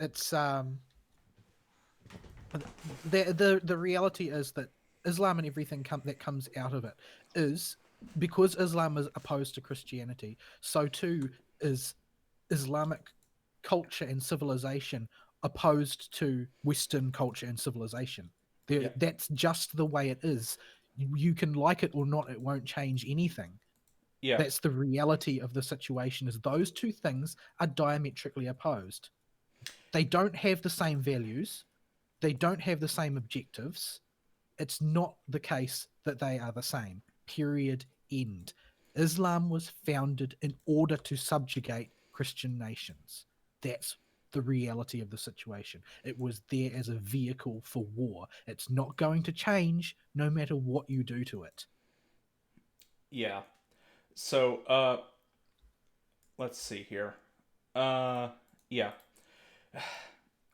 the reality is that Islam and everything that comes out of it is because Islam is opposed to Christianity. So too is Islamic culture and civilization opposed to Western culture and civilization. Yeah. That's just the way it is. You can like it or not; it won't change anything. Yeah. That's the reality of the situation. Is those two things are diametrically opposed. They don't have the same values. They don't have the same objectives. It's not the case that they are the same. Period. End. Islam was founded in order to subjugate Christian nations. That's the reality of the situation. It was there as a vehicle for war. It's not going to change no matter what you do to it. Yeah. So, let's see here. Yeah.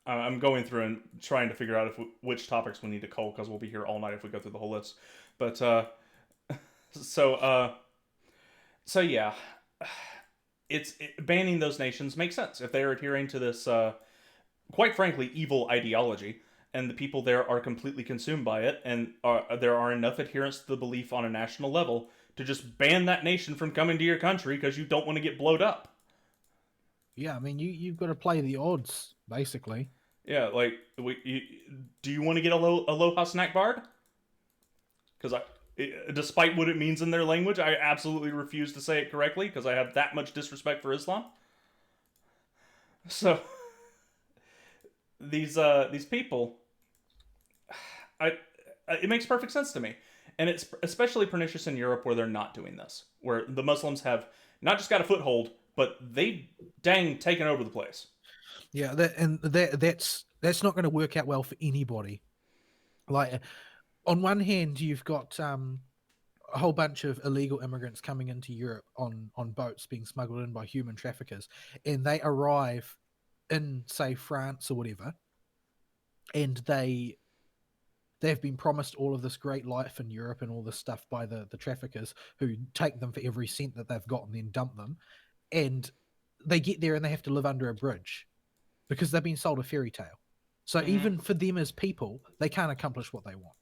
I'm going through and trying to figure out which topics we need to cull because we'll be here all night if we go through the whole list. But so yeah, banning those nations makes sense if they're adhering to this quite frankly evil ideology, and the people there are completely consumed by it, and there are enough adherents to the belief on a national level to just ban that nation from coming to your country because you don't want to get blowed up. Yeah, I mean, you've got to play the odds, basically. Yeah, like, do you want to get Aloha snack bar? Because despite what it means in their language, I absolutely refuse to say it correctly because I have that much disrespect for Islam. So these people, it makes perfect sense to me, and it's especially pernicious in Europe where they're not doing this, where the Muslims have not just got a foothold, but they dang taken over the place. Yeah, that's not going to work out well for anybody. Like, on one hand, you've got a whole bunch of illegal immigrants coming into Europe on boats being smuggled in by human traffickers, and they arrive in, say, France or whatever, and they've been promised all of this great life in Europe and all this stuff by the traffickers who take them for every cent that they've got and then dump them, and they get there and they have to live under a bridge because they've been sold a fairy tale. So even for them as people, they can't accomplish what they want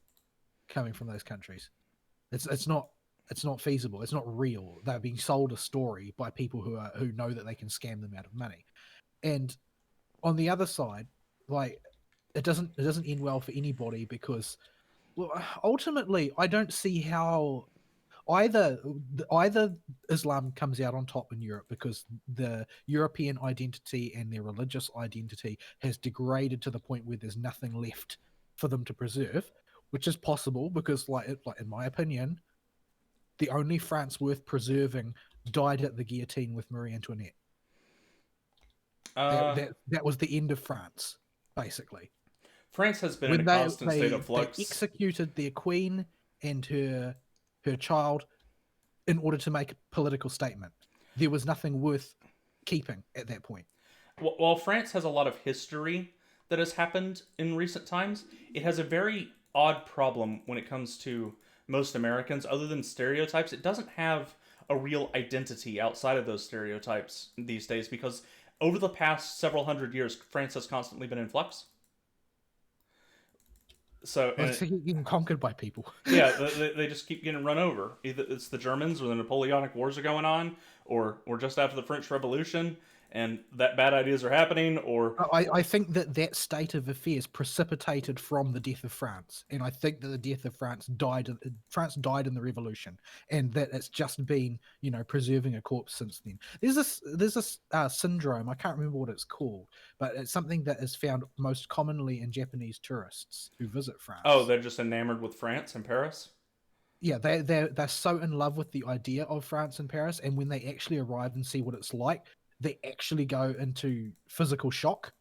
coming from those countries. It's not feasible. It's not real. They're being sold a story by people who know that they can scam them out of money. And on the other side, like, it doesn't end well for anybody because, well, ultimately, I don't see how either Islam comes out on top in Europe because the European identity and their religious identity has degraded to the point where there's nothing left for them to preserve, which is possible because, like in my opinion, the only France worth preserving died at the guillotine with Marie Antoinette. That was the end of France, basically. France has been in a constant state of flux. They executed their queen and her child in order to make a political statement. There was nothing worth keeping at that point. While France has a lot of history that has happened in recent times, it has a very odd problem when it comes to most Americans. Other than stereotypes, it doesn't have a real identity outside of those stereotypes these days because over the past several hundred years, France has constantly been in flux. So it's getting conquered by people. Yeah, they just keep getting run over. Either it's the Germans or the Napoleonic Wars are going on, or just after the French Revolution, and that bad ideas are happening, or I think that that state of affairs precipitated from the death of France, and I think that the death of France died in the revolution, and that it's just been preserving a corpse since then. There's this syndrome. I can't remember what it's called, but it's something that is found most commonly in Japanese tourists who visit oh, France. they're just enamored with France and Paris. Yeah, they're so in love with the idea of France and Paris, and when they actually arrive and see what it's like, they actually go into physical shock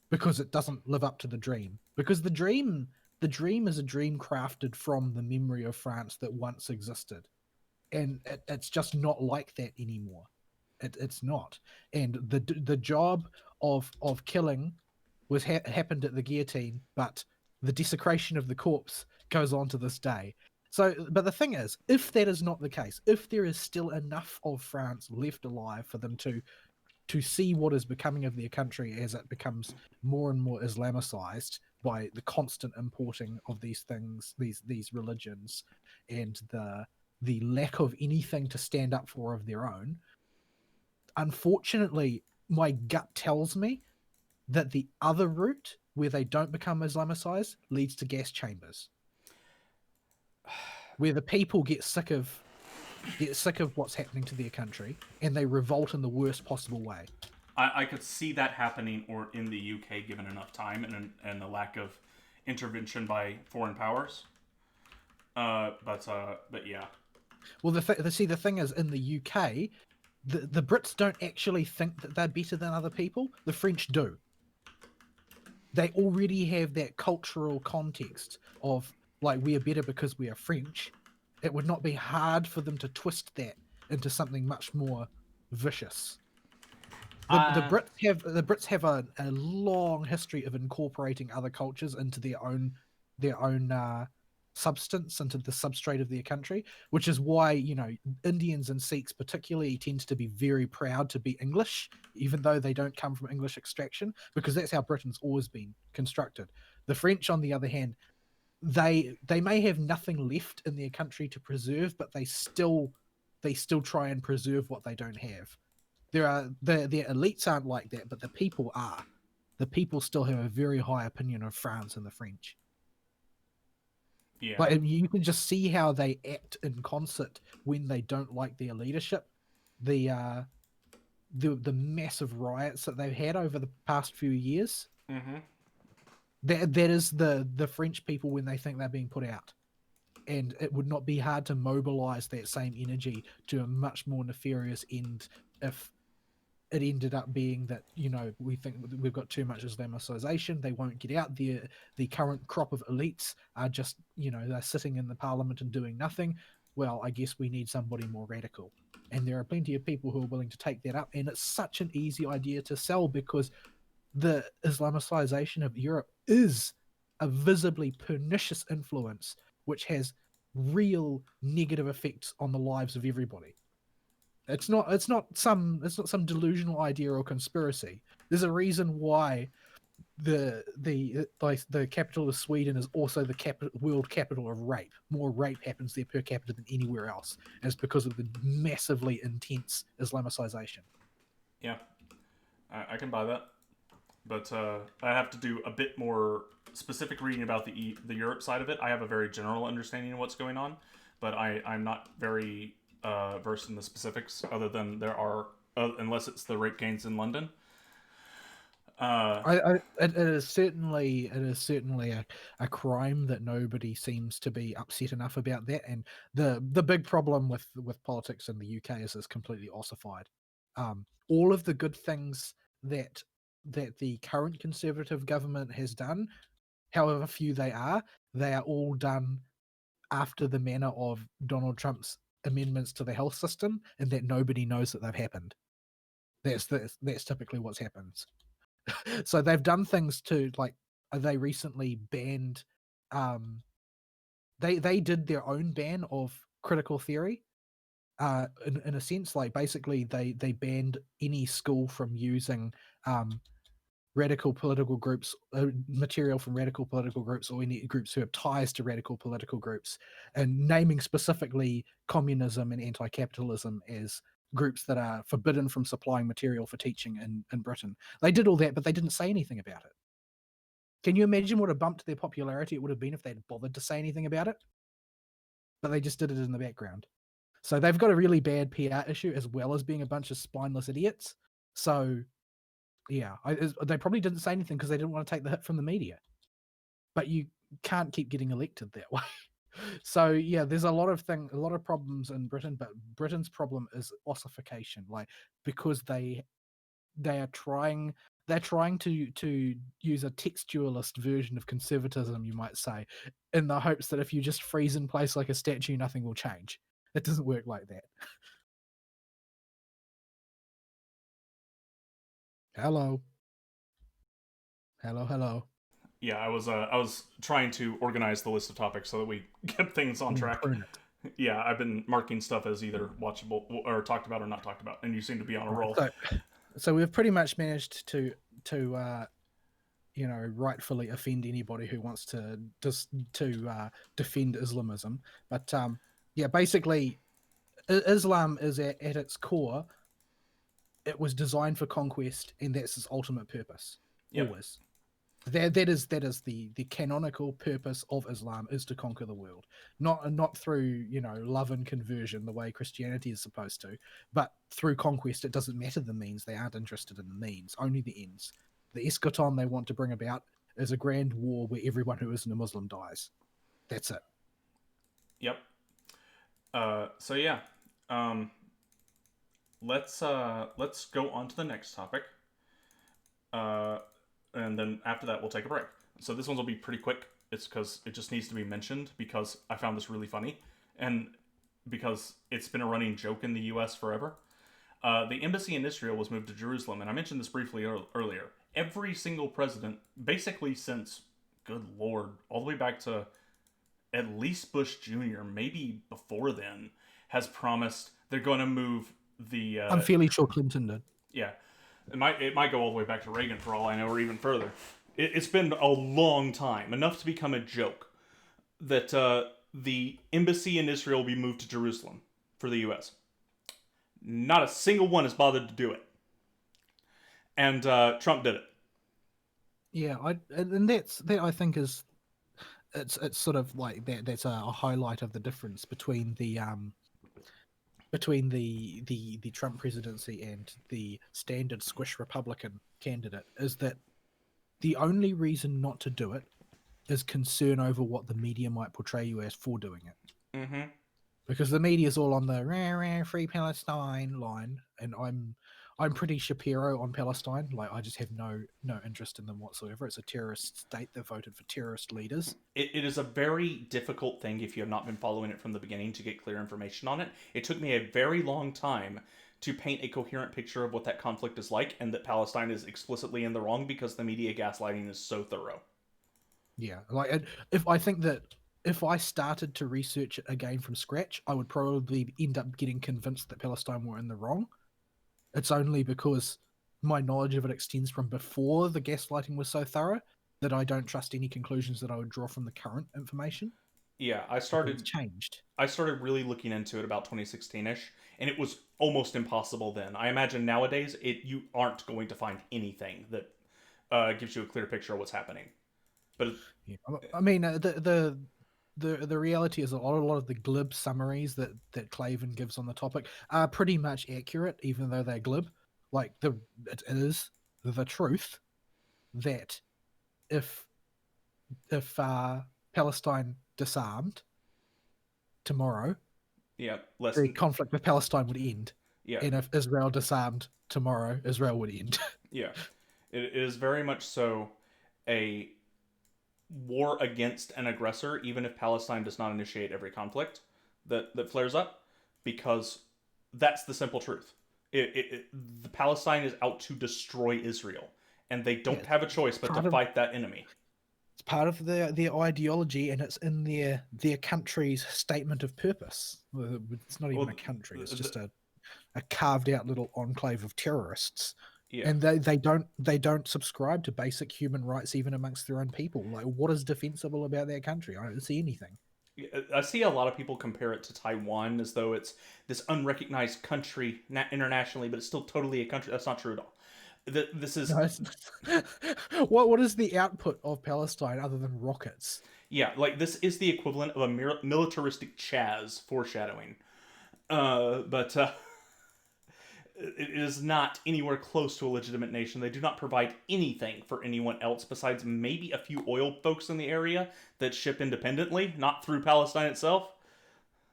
because it doesn't live up to the dream. Because the dream is a dream crafted from the memory of France that once existed, and it's just not like that anymore. It's not. And the job of killing was happened at the guillotine, but the desecration of the corpse goes on to this day. So, but the thing is, if that is not the case, if there is still enough of France left alive for them to see what is becoming of their country as it becomes more and more Islamicized by the constant importing of these things, these religions, and the lack of anything to stand up for of their own. Unfortunately, my gut tells me that the other route where they don't become Islamicized leads to gas chambers, where the people get sick of what's happening to their country and they revolt in the worst possible way. I could see that happening, or in the UK, given enough time and the lack of intervention by foreign powers. But yeah. Well, the thing is, in the UK, the Brits don't actually think that they're better than other people. The French do. They already have that cultural context of like we are better because we are French. It would not be hard for them to twist that into something much more vicious. The Brits have a long history of incorporating other cultures into their own substance, into the substrate of their country, which is why Indians and Sikhs particularly tend to be very proud to be English, even though they don't come from English extraction, because that's how Britain's always been constructed. The French, on the other hand, they may have nothing left in their country to preserve, but they still try and preserve what they don't have. Their elites aren't like that, but the people are. The people still have a very high opinion of France and the French. Yeah. Like you can just see how they act in concert when they don't like their leadership. The massive riots that they've had over the past few years. Mm-hmm. That is the French people when they think they're being put out. And it would not be hard to mobilize that same energy to a much more nefarious end if it ended up being that we think we've got too much Islamicization. They won't get out. The current crop of elites are just they're sitting in the parliament and doing nothing. Well, I guess we need somebody more radical, and there are plenty of people who are willing to take that up. And it's such an easy idea to sell because the Islamicization of Europe is a visibly pernicious influence which has real negative effects on the lives of everybody. It's not some delusional idea or conspiracy. There's a reason why the capital of Sweden is also the world capital of rape. More rape happens there per capita than anywhere else, and it's because of the massively intense Islamicization. Yeah. I can buy that. But I have to do a bit more specific reading about the Europe side of it. I have a very general understanding of what's going on, but I'm not very versed in the specifics. Other than there are, unless it's the rape gangs in London. It is certainly a crime that nobody seems to be upset enough about that. And the big problem with politics in the UK is it's completely ossified. All of the good things that the current Conservative government has done, however few they are all done after the manner of Donald Trump's amendments to the health system, and that nobody knows that they've happened. That's typically what's happened. So they've done things to like they recently banned they did their own ban of critical theory, in a sense. Like basically they banned any school from using radical political groups, material from radical political groups, or any groups who have ties to radical political groups, and naming specifically communism and anti-capitalism as groups that are forbidden from supplying material for teaching in Britain. They did all that, but they didn't say anything about it. Can you imagine what a bump to their popularity it would have been if they'd bothered to say anything about it? But they just did it in the background. So they've got a really bad PR issue as well as being a bunch of spineless idiots. So yeah, they probably didn't say anything because they didn't want to take the hit from the media. But you can't keep getting elected that way. So yeah, there's a lot of problems in Britain, but Britain's problem is ossification, like because they're trying to use a textualist version of conservatism, you might say, in the hopes that if you just freeze in place like a statue, nothing will change. It doesn't work like that. Hello. Hello. Yeah, I was trying to organize the list of topics so that we kept things on track. Prune it. Yeah, I've been marking stuff as either watchable or talked about or not talked about, and you seem to be on a roll. So we've pretty much managed to rightfully offend anybody who wants to defend Islamism. But yeah, basically, Islam is at its core. It was designed for conquest, and that's its ultimate purpose. Yep. Always. That is the canonical purpose of Islam, is to conquer the world, not through love and conversion the way Christianity is supposed to, but through conquest. It doesn't matter the means; they aren't interested in the means, only the ends. The eschaton they want to bring about is a grand war where everyone who isn't a Muslim dies. That's it. Yep. So yeah, let's go on to the next topic. And then after that we'll take a break. So this one will be pretty quick. It's because it just needs to be mentioned because I found this really funny, and because it's been a running joke in the U.S. forever. The embassy in Israel was moved to Jerusalem, and I mentioned this briefly earlier. Every single president, basically since, good lord, all the way back to at least Bush Jr., maybe before then, has promised they're going to move the... I'm fairly sure Clinton did. Yeah. It might go all the way back to Reagan for all I know, or even further. It's been a long time, enough to become a joke, that the embassy in Israel will be moved to Jerusalem for the U.S. Not a single one has bothered to do it. And Trump did it. Yeah, and that I think is it's sort of like that. That's a highlight of the difference between the Trump presidency and the standard squish Republican candidate, is that the only reason not to do it is concern over what the media might portray you as for doing it. Mm-hmm. Because the media is all on the rah, free Palestine line, and I'm pretty Shapiro on Palestine. Like, I just have no interest in them whatsoever. It's a terrorist state that voted for terrorist leaders. It is a very difficult thing if you have not been following it from the beginning to get clear information on it. It took me a very long time to paint a coherent picture of what that conflict is like, and that Palestine is explicitly in the wrong because the media gaslighting is so thorough. Yeah, like if I started to research it again from scratch, I would probably end up getting convinced that Palestine were in the wrong. It's only because my knowledge of it extends from before the gaslighting was so thorough that I don't trust any conclusions that I would draw from the current information. Yeah, It's changed. I started really looking into it about 2016-ish, and it was almost impossible then. I imagine nowadays you aren't going to find anything that gives you a clear picture of what's happening. But yeah, I mean, the reality is a lot of the glib summaries that Clavin gives on the topic are pretty much accurate, even though they're glib. Like it is the truth that if Palestine disarmed tomorrow, the conflict with Palestine would end. Yeah. And if Israel disarmed tomorrow, Israel would end. Yeah. It is very much so a war against an aggressor, even if Palestine does not initiate every conflict that flares up, because that's the simple truth. The Palestine is out to destroy Israel, and they don't have a choice but to fight that enemy. It's part of their ideology, and it's in their country's statement of purpose. It's not even a country; it's just a carved out little enclave of terrorists Yeah. And they don't subscribe to basic human rights even amongst their own people. Like, what is defensible about that country? I don't see anything. I see a lot of people compare it to Taiwan as though it's this unrecognized country internationally, but it's still totally a country. That's not true at all. This is No, what is the output of Palestine other than rockets? yeah, like this is the equivalent of a militaristic Chaz foreshadowing. But it is not anywhere close to a legitimate nation. They do not provide anything for anyone else besides maybe a few oil folks in the area that ship independently, not through Palestine itself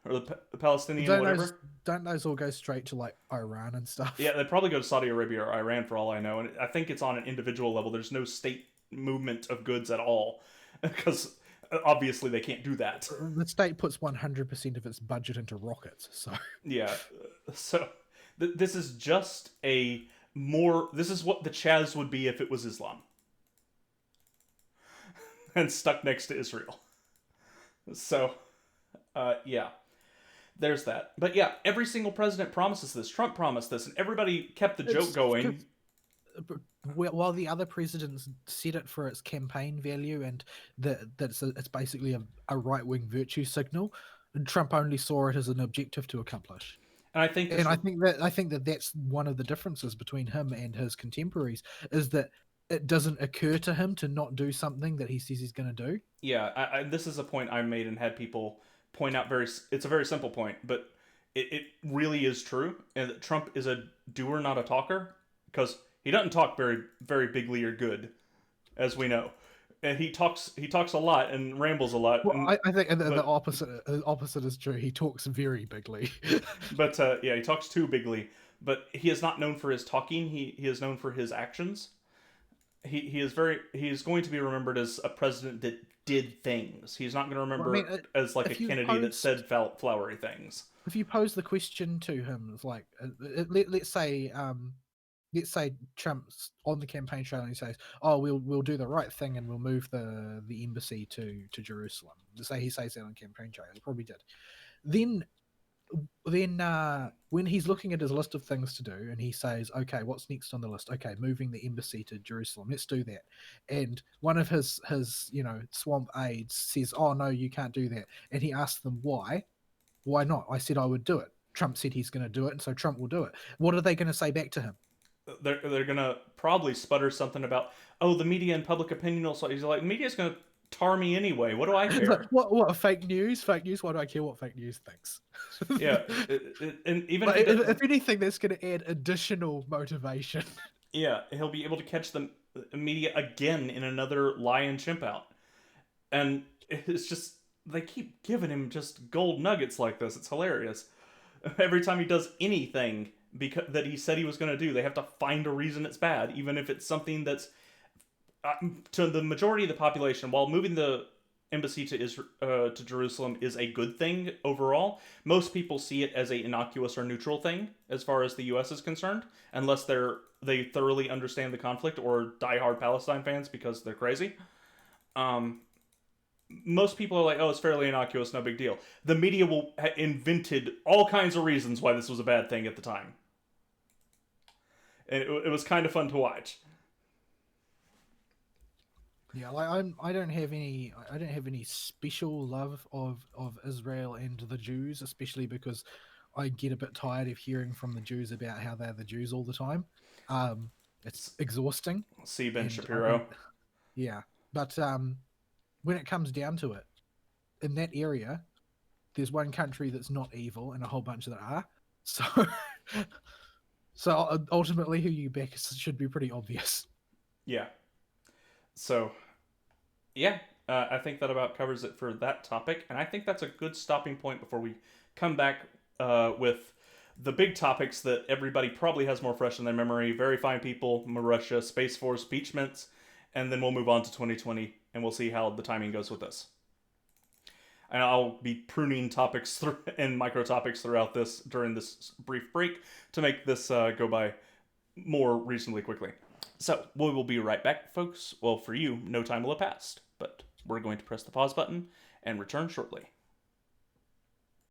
or the Palestinian Don't those whatever. don't those all go straight to like Iran and stuff? Yeah, they probably go to Saudi Arabia or Iran for all I know, and I think it's on an individual level. There's no state movement of goods at all because obviously they can't do that. The state puts 100% of its budget into rockets, so Yeah, so this is just a more. This is what the Chaz would be if it was Islam and stuck next to Israel. So, yeah, there's that. But yeah, every single president promises this. Trump promised this, and everybody kept the joke going. While the other presidents said it for its campaign value and that it's basically a right wing virtue signal, Trump only saw it as an objective to accomplish. And I think this. And I think that that's one of the differences between him and his contemporaries is that it doesn't occur to him to not do something that he says he's going to do. Yeah, this is a point I made and had people point out. It's a very simple point, but it really is true. And that Trump is a doer, not a talker, because he doesn't talk very bigly or good, as we know. And he talks a lot and rambles a lot. Well, I think the opposite is true. He talks very bigly. But yeah, he talks too bigly. But he is not known for his talking. He is known for his actions. He is going to be remembered as a president that did things. He's not going to remember Well, I mean, as like a if you Kennedy that post said flowery things. if you pose the question to him, it's like let's say Trump's on the campaign trail and he says, "Oh, we'll do the right thing and we'll move the embassy to Jerusalem." Say he says that on campaign trail, he probably did. Then when he's looking at his list of things to do and he says, "Okay, what's next on the list? Okay, moving the embassy to Jerusalem. Let's do that." And one of his swamp aides says, "Oh no, you can't do that." And he asks them why. Why not? I said I would do it. Trump said he's going to do it, and so Trump will do it. What are they going to say back to him? They're gonna probably sputter something about, oh, the media and public opinion also. He's like, media's gonna tar me anyway. What do I care? What fake news? Fake news? Why do I care what fake news thinks? Yeah, and even if anything, that's going to add additional motivation. yeah, he'll be able to catch the media again in another lie and chimp out, and it's just they keep giving him just gold nuggets like this. It's hilarious. Every time he does anything that he said he was going to do, they have to find a reason it's bad, even if it's something that's to the majority of the population. While moving the embassy to Jerusalem is a good thing overall, most people see it as a innocuous or neutral thing as far as the U.S. is concerned, unless they thoroughly understand the conflict or diehard Palestine fans because they're crazy. Most people are like, oh, it's fairly innocuous, no big deal. The media invented all kinds of reasons why this was a bad thing at the time. And it was kind of fun to watch. Yeah, like I don't have any special love of Israel and the Jews, especially because I get a bit tired of hearing from the Jews about how they're the Jews all the time. It's exhausting. See Ben And Shapiro. yeah, but when it comes down to it, in that area, there's one country that's not evil and a whole bunch that are. So, so ultimately, who you back should be pretty obvious. Yeah. So, yeah, I think that about covers it for that topic, and I think that's a good stopping point before we come back with the big topics that everybody probably has more fresh in their memory: very fine people, Marussia, Space Force, impeachments, and then we'll move on to 2020, and we'll see how the timing goes with this. And I'll be pruning topics and micro topics throughout this during this brief break to make this go by more reasonably quickly. So, we will be right back, folks. Well, for you, no time will have passed, but we're going to press the pause button and return shortly.